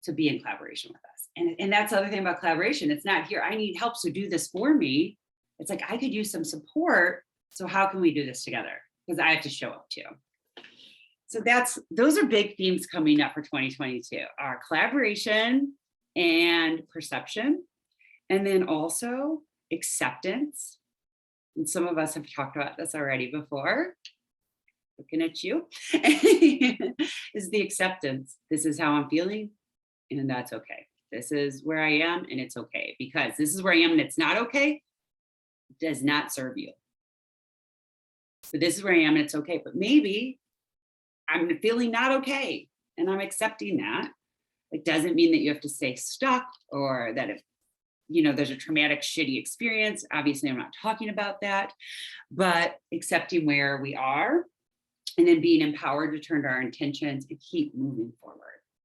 Speaker 1: to be in collaboration with us. And that's the other thing about collaboration. It's not here, I need help, so do this for me. It's like, I could use some support. So how can we do this together? Because I have to show up too. So those are big themes coming up for 2022, our collaboration and perception, and then also acceptance. And some of us have talked about this already before. Looking at you, is the acceptance. This is how I'm feeling, and that's okay. This is where I am, and it's okay. Because this is where I am, and it's not okay, does not serve you. So this is where I am, and it's okay. But maybe I'm feeling not okay, and I'm accepting that. It doesn't mean that you have to stay stuck, or that if there's a traumatic, shitty experience. Obviously, I'm not talking about that, but accepting where we are, and then being empowered to turn to our intentions and keep moving forward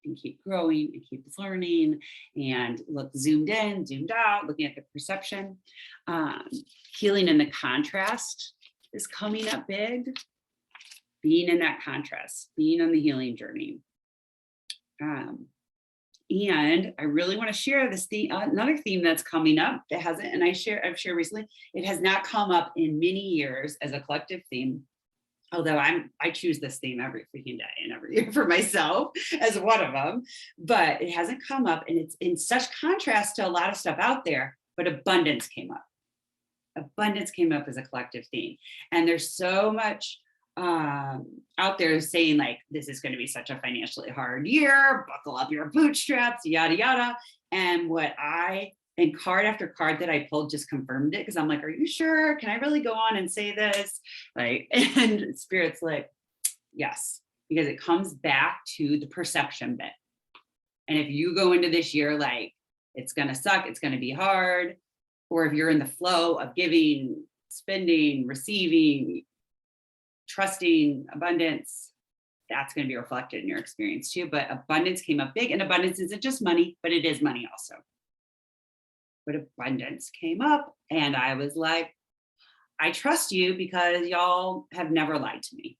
Speaker 1: and keep growing and keep learning and look zoomed in, zoomed out, looking at the perception. Healing in the contrast is coming up big. Being in that contrast, being on the healing journey. And I really want to share this theme, another theme that's coming up that hasn't, and I've shared recently, it has not come up in many years as a collective theme, although I choose this theme every freaking day and every year for myself as one of them, but it hasn't come up, and it's in such contrast to a lot of stuff out there, but abundance came up. Abundance came up as a collective theme. And there's so much out there saying like, this is going to be such a financially hard year, buckle up your bootstraps, yada, yada. And card after card that I pulled just confirmed it. Cause I'm like, are you sure? Can I really go on and say this? Like, and Spirit's like, yes, because it comes back to the perception bit. And if you go into this year, like, it's going to suck, it's going to be hard. Or if you're in the flow of giving, spending, receiving, trusting, abundance, that's going to be reflected in your experience too. But abundance came up big, and abundance isn't just money, but it is money also. But abundance came up, and I was like, I trust you because y'all have never lied to me.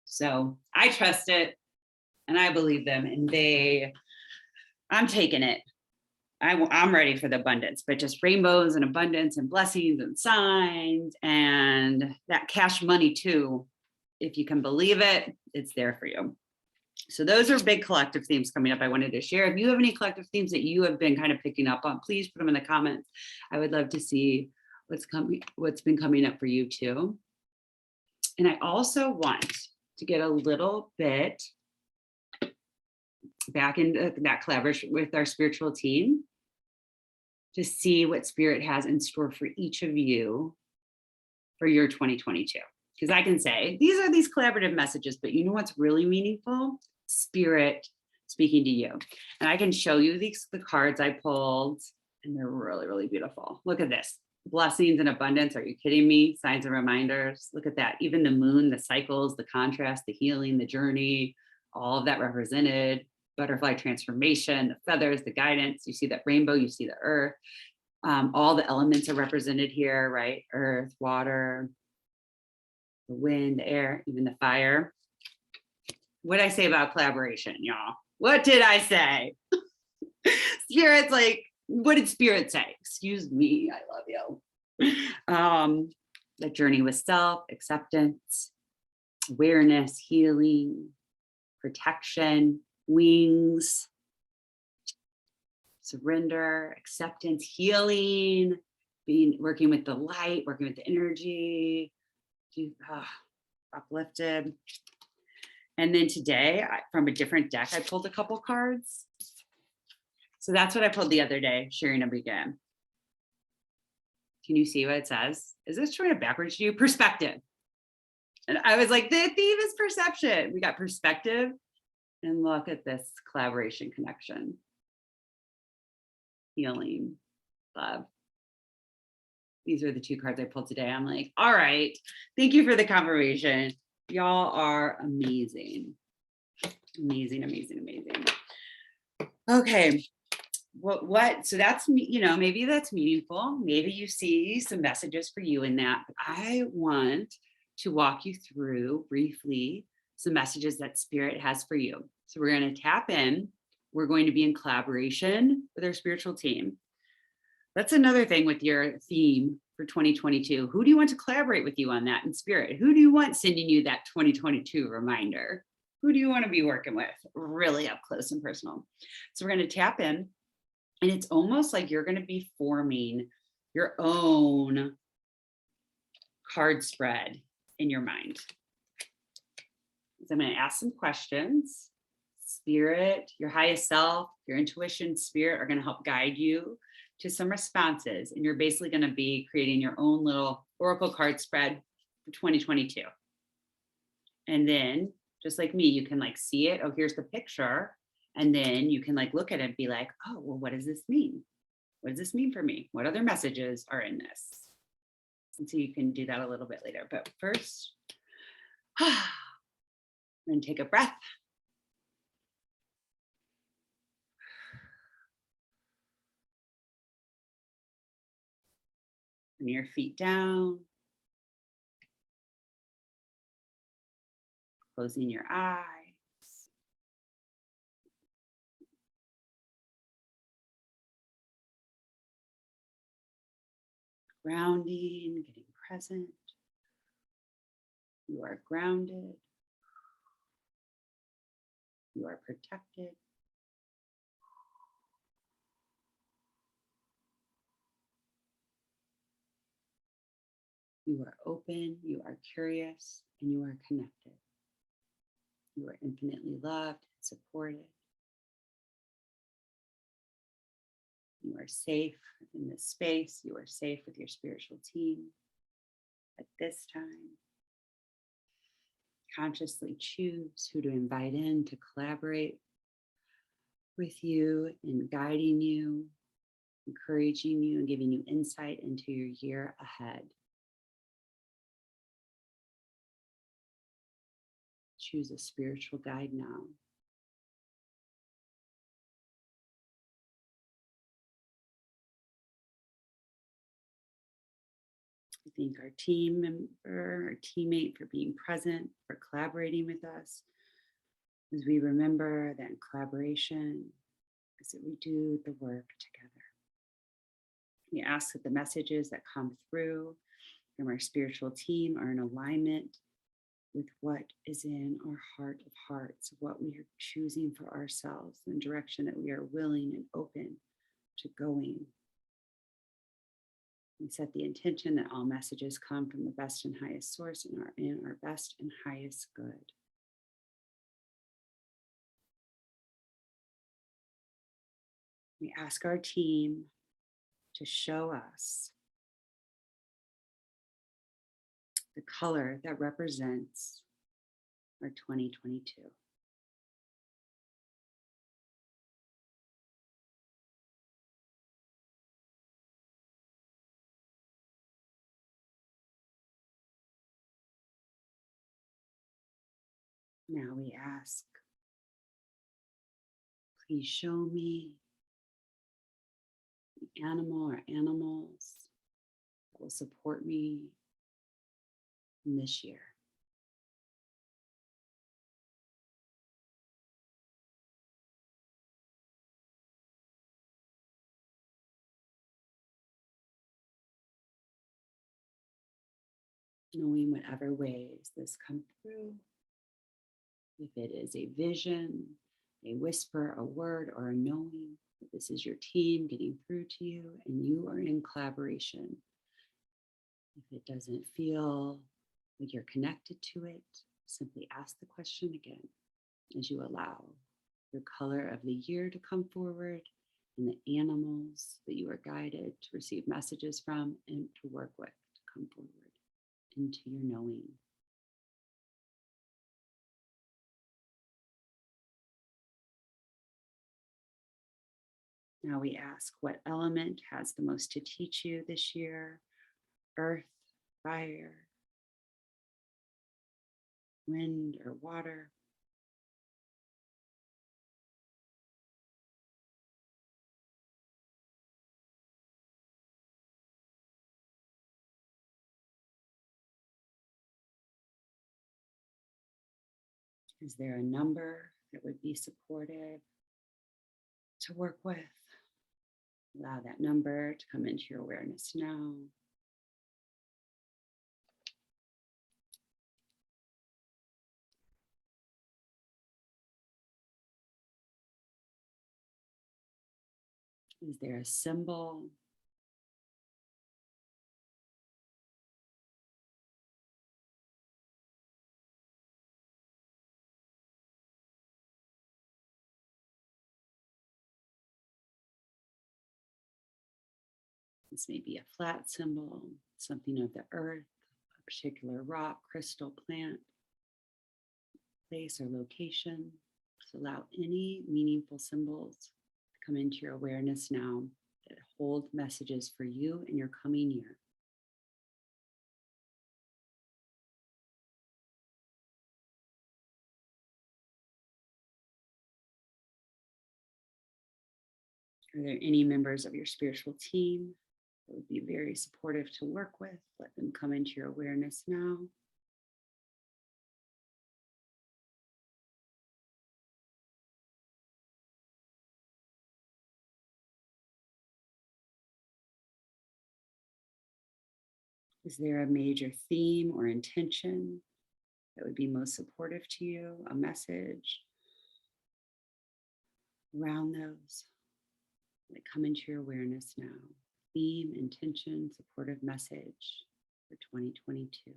Speaker 1: So I trust it, and I believe them, and I'm taking it. I'm ready for the abundance, but just rainbows and abundance and blessings and signs and that cash money too. If you can believe it, it's there for you. So those are big collective themes coming up I wanted to share. If you have any collective themes that you have been kind of picking up on, please put them in the comments. I would love to see what's been coming up for you too. And I also want to get a little bit back into that collaboration with our spiritual team to see what Spirit has in store for each of you for your 2022. Because I can say, these are these collaborative messages, but you know what's really meaningful? Spirit speaking to you. And I can show you the cards I pulled, and they're really, really beautiful. Look at this. Blessings and abundance. Are you kidding me? Signs and reminders. Look at that. Even the moon, the cycles, the contrast, the healing, the journey, all of that represented. Butterfly transformation, the feathers, the guidance. You see that rainbow, you see the earth. All the elements are represented here, right? Earth, water, the wind, the air, even the fire.
Speaker 2: what did I say about collaboration, y'all? What did I say? Spirit's like, what did Spirit say? Excuse me, I love you. The journey with self, acceptance, awareness, healing, protection, wings, surrender, acceptance, healing, working with the light, working with the energy, uplifted. And then today, from a different deck, I pulled a couple cards. So that's what I pulled the other day, sharing a began. Can you see what it says? Is this showing it backwards to you? Perspective. And I was like, the theme is perception. We got perspective. And look at this collaboration, connection, healing, love. These are the two cards I pulled today. I'm like, all right, thank you for the confirmation. Y'all are amazing. Amazing, amazing, amazing. Okay. So that's, maybe that's meaningful. Maybe you see some messages for you in that. But I want to walk you through briefly some messages that Spirit has for you. So we're going to tap in. We're going to be in collaboration with our spiritual team. That's another thing with your theme for 2022. Who do you want to collaborate with you on that in spirit? Who do you want sending you that 2022 reminder? Who do you want to be working with really up close and personal? So we're going to tap in, and it's almost like you're going to be forming your own card spread in your mind. So I'm going to ask some questions. Spirit, your highest self, your intuition, spirit are going to help guide you to some responses. And you're basically going to be creating your own little oracle card spread for 2022. And then just like me, you can like see it. Oh, here's the picture. And then you can like look at it and be like, oh, well, what does this mean? What does this mean for me? What other messages are in this? And so you can do that a little bit later. But first, then take a breath. Bring your feet down. Closing your eyes. Grounding, getting present. You are grounded. You are protected. You are open, you are curious, and you are connected. You are infinitely loved and supported. You are safe in this space. You are safe with your spiritual team at this time. Consciously choose who to invite in to collaborate with you in guiding you, encouraging you, and giving you insight into your year ahead. Choose a spiritual guide now. I thank our team member, our teammate for being present, for collaborating with us. As we remember that in collaboration is that we do the work together. We ask that the messages that come through from our spiritual team are in alignment with what is in our heart of hearts, what we are choosing for ourselves, the direction that we are willing and open to going. We set the intention that all messages come from the best and highest source and are in our best and highest good. We ask our team to show us the color that represents our 2022. Now we ask, please show me the animal or animals that will support me in this year. knowing whatever ways this come through. If it is a vision, a whisper, a word, or a knowing that this is your team getting through to you and you are in collaboration. If it doesn't feel like you're connected to it, simply ask the question again as you allow your color of the year to come forward and the animals that you are guided to receive messages from and to work with to come forward into your knowing. Now we ask, what element has the most to teach you this year? Earth, fire, wind, or water? Is there a number that would be supportive to work with? Allow that number to come into your awareness now. Is there a symbol? This may be a flat symbol, something of the earth, a particular rock, crystal, plant, place, or location. So allow any meaningful symbols to come into your awareness now that hold messages for you in your coming year. Are there any members of your spiritual team that would be very supportive to work with? Let them come into your awareness now. Is there a major theme or intention that would be most supportive to you? A message around those that come into your awareness now. Theme, intention, supportive message for 2022.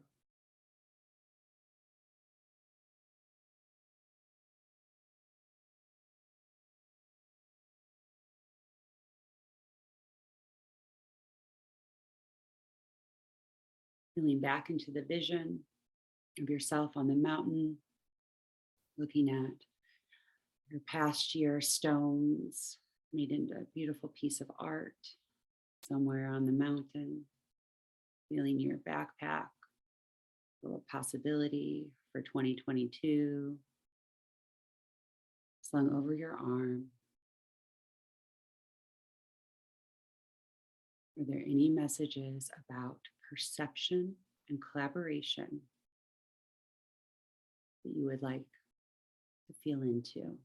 Speaker 2: Feeling back into the vision of yourself on the mountain, looking at your past year stones made into a beautiful piece of art somewhere on the mountain, feeling your backpack full of possibility for 2022, slung over your arm. Are there any messages about perception and collaboration that you would like to feel into?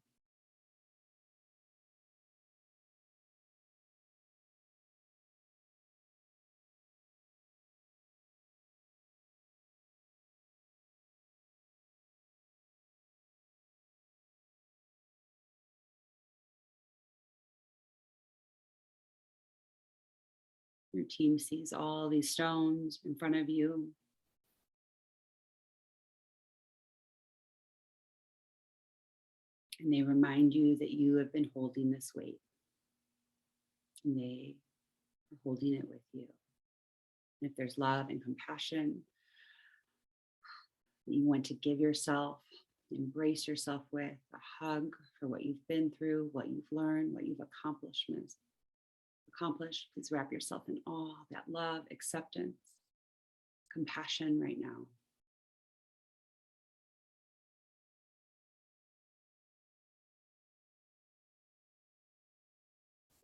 Speaker 2: Your team sees all these stones in front of you. And they remind you that you have been holding this weight. And they are holding it with you. And if there's love and compassion that you want to give yourself, embrace yourself with, a hug for what you've been through, what you've learned, what you've accomplished, please wrap yourself in all that love, acceptance, compassion right now.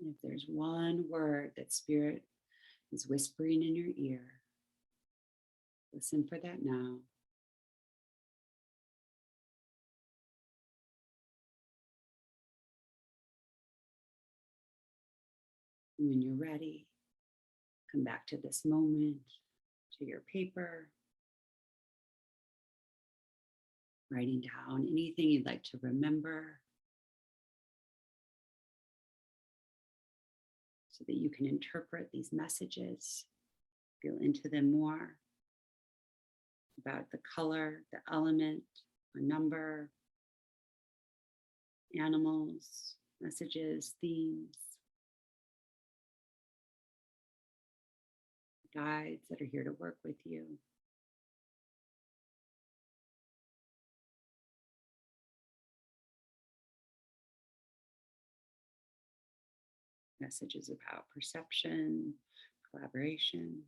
Speaker 2: And if there's one word that Spirit is whispering in your ear, listen for that now. And when you're ready, come back to this moment, to your paper, writing down anything you'd like to remember so that you can interpret these messages, feel into them more about the color, the element, a number, animals, messages, themes, guides that are here to work with you. Messages about perception, collaboration.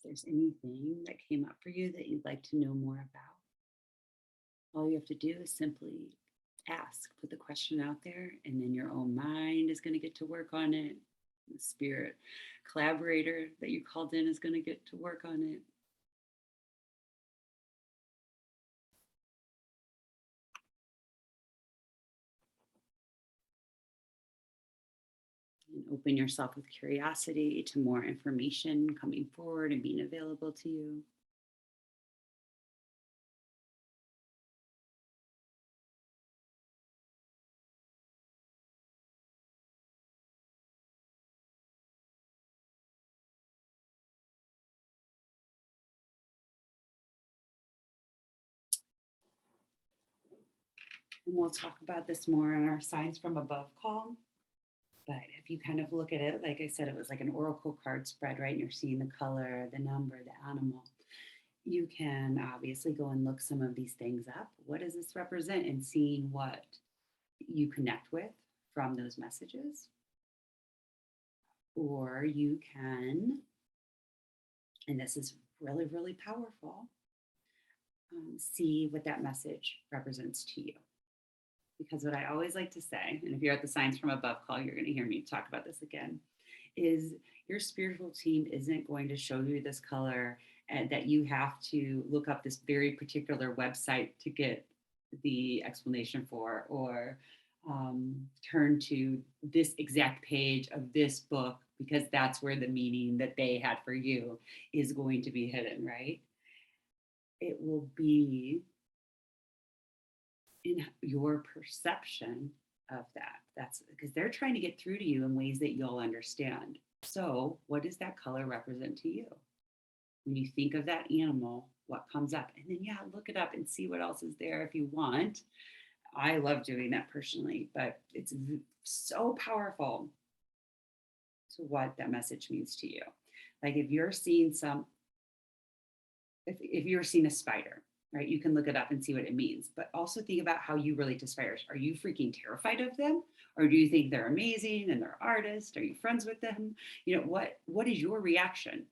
Speaker 2: If there's anything that came up for you that you'd like to know more about, all you have to do is simply ask, put the question out there, and then your own mind is going to get to work on it. The spirit collaborator that you called in is going to get to work on it. And open yourself with curiosity to more information coming forward and being available to you. And we'll talk about this more in our Signs from Above call. But if you kind of look at it, like I said, it was like an oracle card spread, right? And you're seeing the color, the number, the animal. You can obviously go and look some of these things up. What does this represent? And seeing what you connect with from those messages. Or you can, and this is really, really powerful, see what that message represents to you. Because what I always like to say, and if you're at the Signs from Above call, you're going to hear me talk about this again, is your spiritual team isn't going to show you this color and that you have to look up this very particular website to get the explanation for, or turn to this exact page of this book because that's where the meaning that they had for you is going to be hidden, right? It will be in your perception of that. That's because they're trying to get through to you in ways that you'll understand. So, what does that color represent to you? When you think of that animal, what comes up? And then, look it up and see what else is there if you want. I love doing that personally, but it's so powerful to what that message means to you. Like if you're seeing if you're seeing a spider, right? You can look it up and see what it means, but also think about how you relate to spiders. Are you freaking terrified of them? Or do you think they're amazing and they're artists? Are you friends with them? What is your reaction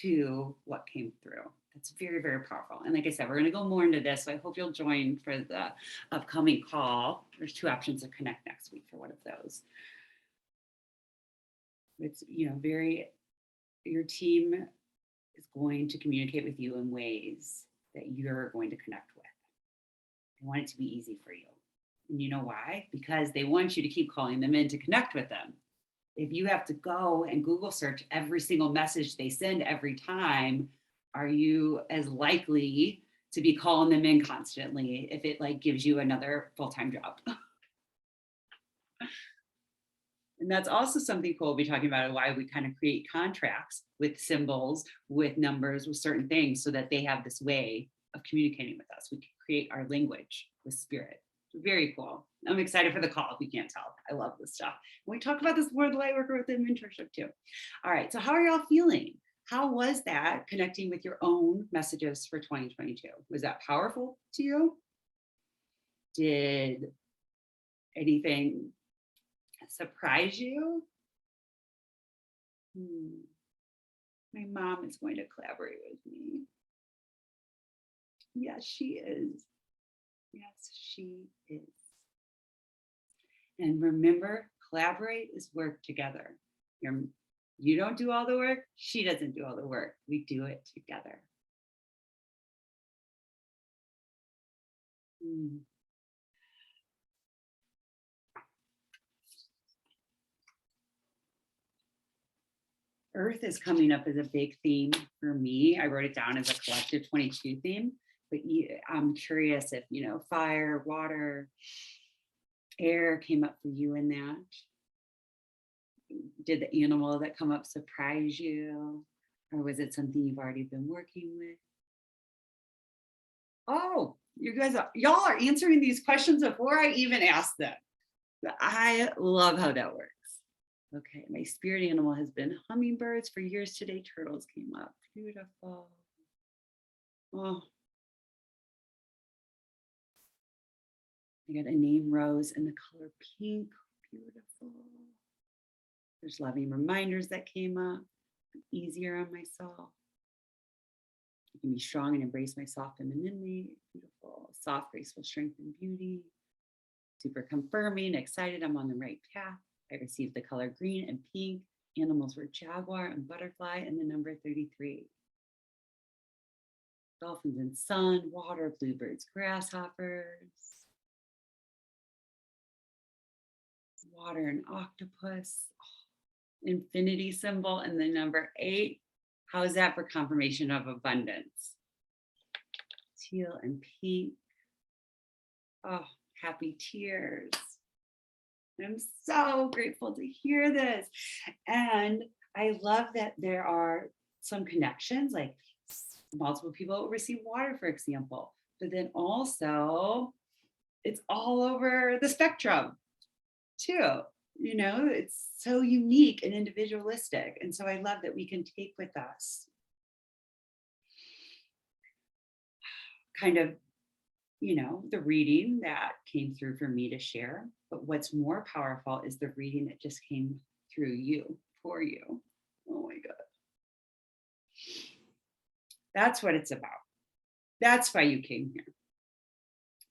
Speaker 2: to what came through? That's very, very powerful. And like I said, we're going to go more into this. So I hope you'll join for the upcoming call. There's 2 options to connect next week for one of those. It's, your team is going to communicate with you in ways that you're going to connect with. They want it to be easy for you. And you know why? Because they want you to keep calling them in to connect with them. If you have to go and Google search every single message they send every time, are you as likely to be calling them in constantly if it gives you another full-time job? And that's also something cool we'll be talking about, why we kind of create contracts with symbols, with numbers, with certain things, so that they have this way of communicating with us. We can create our language with spirit. Very cool. I'm excited for the call, if you can't tell. I love this stuff. We talk about this more, the Lightworker, within Mentorship too. All right, so how are y'all feeling?
Speaker 1: how was that connecting with your own messages for 2022? Was that powerful to you? Did anything surprise you? My mom is going to collaborate with me. Yes, she is. Yes, she is. And remember, collaborate is work together. You don't do all the work. She doesn't do all the work. We do it together. Earth is coming up as a big theme for me. I wrote it down as a collective 22 theme, but I'm curious if, fire, water, air came up for you in that. Did the animal that come up surprise you? Or was it something you've already been working with? Oh, y'all are answering these questions before I even ask them. I love how that works. Okay, my spirit animal has been hummingbirds for years. Today, turtles came up. Beautiful. Oh, I got a name rose in the color pink. Beautiful. There's loving reminders that came up. Easier on myself. I can be strong and embrace my soft femininity. Beautiful. Soft, graceful strength and beauty. Super confirming, excited I'm on the right path. I received the color green and pink. Animals were jaguar and butterfly and the number 33. Dolphins and sun, water, bluebirds, grasshoppers. Water and octopus. Infinity symbol and the number 8. How is that for confirmation of abundance? Teal and pink. Oh, happy tears. I'm so grateful to hear this. And I love that there are some connections, like multiple people receive water, for example, but then also it's all over the spectrum too. It's so unique and individualistic. And so I love that we can take with us kind of, the reading that came through for me to share. But what's more powerful is the reading that just came through you, for you. Oh my God. That's what it's about. That's why you came here,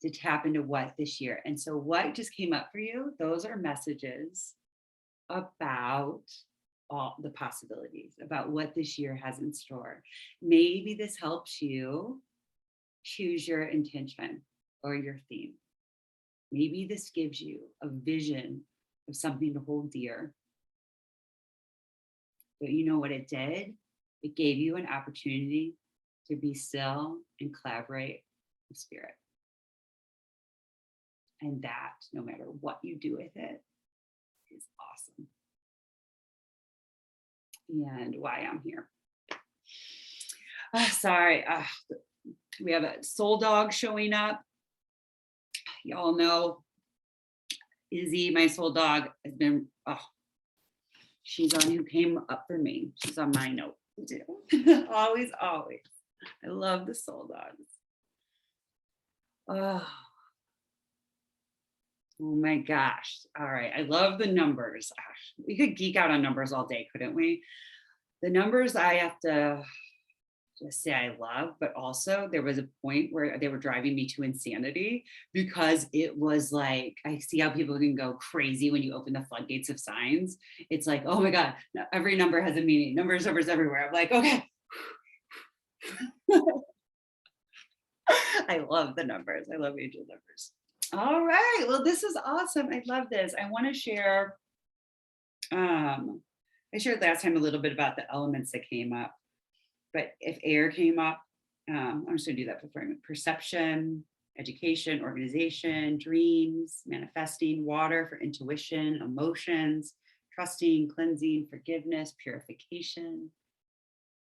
Speaker 1: to tap into what this year. And so what just came up for you, those are messages about all the possibilities, about what this year has in store. Maybe this helps you choose your intention or your theme. Maybe this gives you a vision of something to hold dear. But you know what it did? It gave you an opportunity to be still and collaborate with spirit. And that, no matter what you do with it, is awesome. And why I'm here. Sorry, we have a soul dog showing up. Y'all know Izzy, my soul dog, has been, she's on who came up for me. She's on my note too. Always, always. I love the soul dogs. Oh my gosh. All right. I love the numbers. We could geek out on numbers all day, couldn't we? The numbers I have to just say I love, but also there was a point where they were driving me to insanity because it was like, I see how people can go crazy when you open the floodgates of signs. It's like, oh my God, every number has a meaning. Numbers everywhere. I'm like, okay. I love the numbers. I love angel numbers. All right. Well, this is awesome. I love this. I want to share. I shared last time a little bit about the elements that came up, but if air came up, I'm just going to do that before. Perception, education, organization, dreams, manifesting, water for intuition, emotions, trusting, cleansing, forgiveness, purification,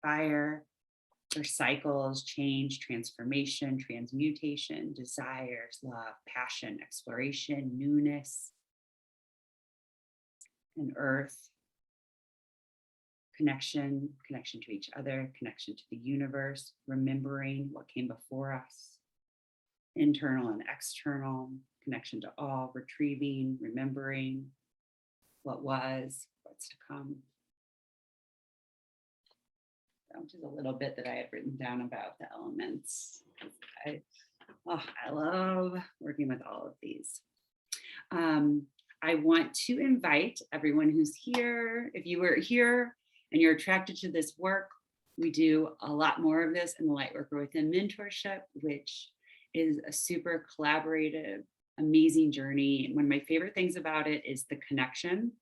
Speaker 1: fire for cycles, change, transformation, transmutation, desires, love, passion, exploration, newness, and earth
Speaker 2: connection to each other, connection to the universe, remembering what came before us, internal and external, connection to all, retrieving, remembering what was, what's to come. Which is a little bit that I had written down about the elements. I love working with all of these. I want to invite everyone who's here. If you were here and you're attracted to this work, we do a lot more of this in the Lightworker Within Mentorship, which is a super collaborative, amazing journey. And one of my favorite things about it is the connection.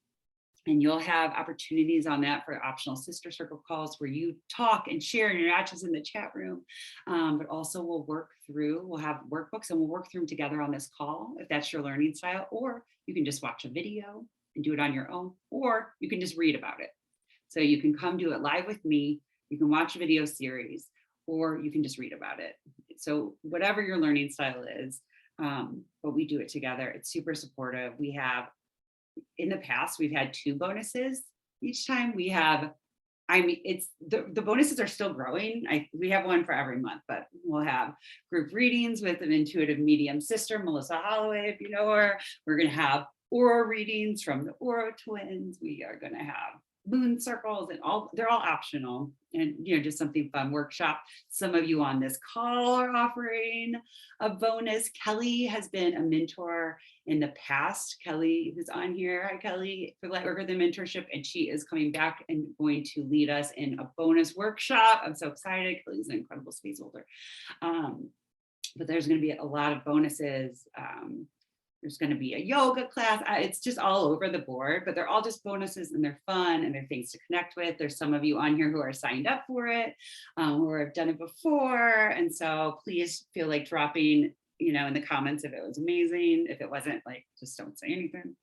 Speaker 2: And you'll have opportunities on that for optional sister circle calls where you talk and share, and you're not just in the chat room, but also we'll have workbooks and we'll work through them together on this call if that's your learning style, or you can just watch a video and do it on your own, or you can just read about it. So you can come do it live with me, you can watch a video series, or you can just read about it. So whatever your learning style is, but we do it together. It's super supportive. We have, in the past, we've had 2 bonuses each time. It's the bonuses are still growing. We have one for every month, but we'll have group readings with an intuitive medium sister, Melissa Holloway, if you know her. We're going to have aura readings from the Aura twins. We are going to have moon circles, and they're all optional, and just something fun. Workshop. Some of you on this call are offering a bonus. Kelly has been a mentor in the past. Kelly, who's on here, hi Kelly, for Lightworker the Mentorship, and she is coming back and going to lead us in a bonus workshop. I'm so excited. Kelly's an incredible space holder. But there's going to be a lot of bonuses. There's going to be a yoga class. It's just all over the board, but they're all just bonuses, and they're fun, and they're things to connect with. There's some of you on here who are signed up for it, or have done it before. And so please feel like dropping, in the comments if it was amazing. If it wasn't, like, just don't say anything.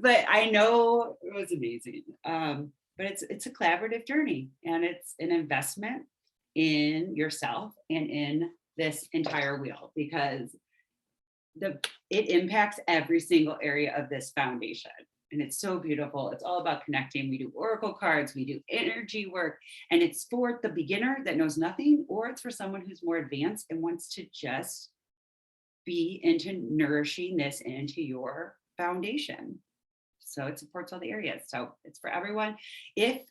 Speaker 2: But I know it was amazing. But it's a collaborative journey, and it's an investment in yourself and in this entire wheel, because it impacts every single area of this foundation. And it's so beautiful. It's all about connecting. We do oracle cards, we do energy work, and it's for the beginner that knows nothing, or it's for someone who's more advanced and wants to just be into nourishing this into your foundation. So it supports all the areas. So it's for everyone. If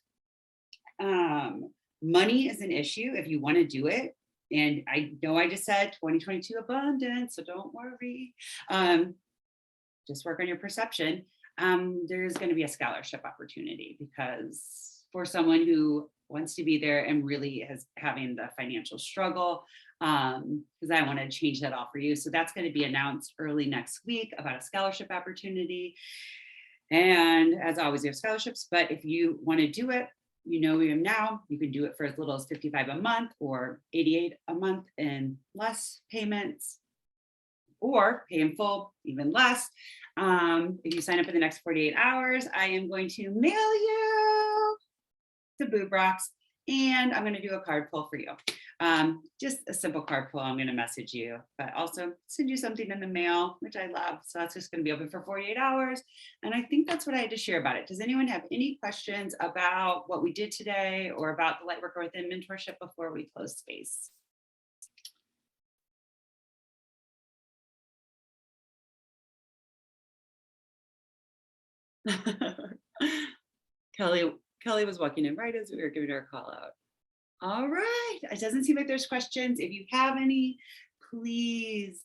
Speaker 2: money is an issue, if you want to do it, and I know I just said 2022 abundance, so don't worry. Just work on your perception. There's going to be a scholarship opportunity, because for someone who wants to be there and really is having the financial struggle, because I want to change that all for you. So that's going to be announced early next week about a scholarship opportunity. And as always, we have scholarships, but if you want to do it, we am now, you can do it for as little as $55 a month or $88 a month in less payments, or pay in full, even less. If you sign up in the next 48 hours, I am going to mail you the boob rocks, and I'm going to do a card pull for you. Just a simple card pull. I'm going to message you, but also send you something in the mail, which I love. So that's just going to be open for 48 hours. And I think that's what I had to share about it. Does anyone have any questions about what we did today, or about the Lightworker Within Mentorship before we close space? Kelly was walking in right as we were giving her a call out. All right, it doesn't seem like there's questions. If you have any, please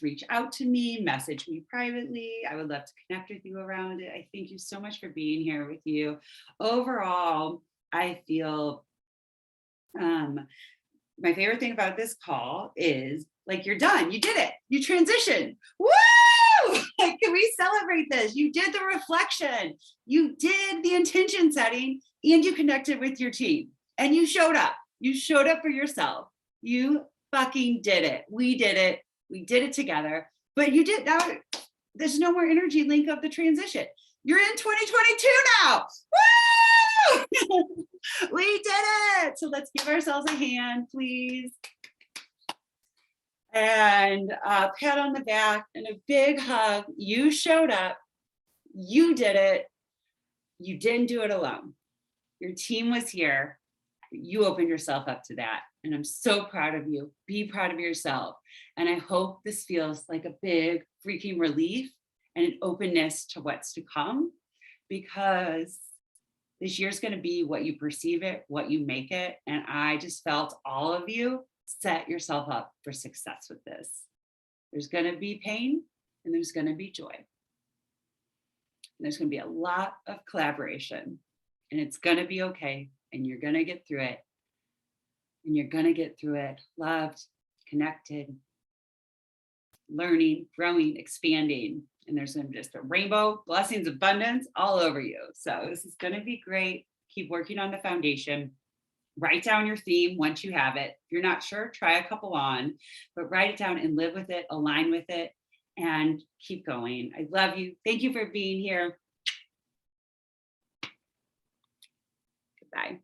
Speaker 2: reach out to me, message me privately. I would love to connect with you around it. I thank you so much for being here with you. Overall, I feel my favorite thing about this call is, like, you're done. You did it. You transitioned. Woo! Like, can we celebrate this? You did the reflection. You did the intention setting, and you connected with your team, and you showed up. You showed up for yourself. You fucking did it. We did it. We did it together. But you did. Now there's no more energy link of the transition. You're in 2022 now. Woo! We did it. So let's give ourselves a hand, please. And a pat on the back and a big hug. You showed up. You did it.
Speaker 1: You didn't do it alone. Your team was here. You opened yourself up to that. And I'm so proud of you. Be proud of yourself. And I hope this feels like a big freaking relief and an openness to what's to come, because this year's going to be what you perceive it, what you make it. And I just felt all of you set yourself up for success with this. There's going to be pain and there's going to be joy. And there's going to be a lot of collaboration, and it's going to be okay. And you're going to get through it. And you're going to get through it loved, connected, learning, growing, expanding. And there's going to be just a rainbow, blessings, abundance all over you. So this is going to be great. Keep working on the foundation. Write down your theme once you have it. If you're not sure, try a couple on, but write it down and live with it, align with it, and keep going. I love you. Thank you for being here. Goodbye.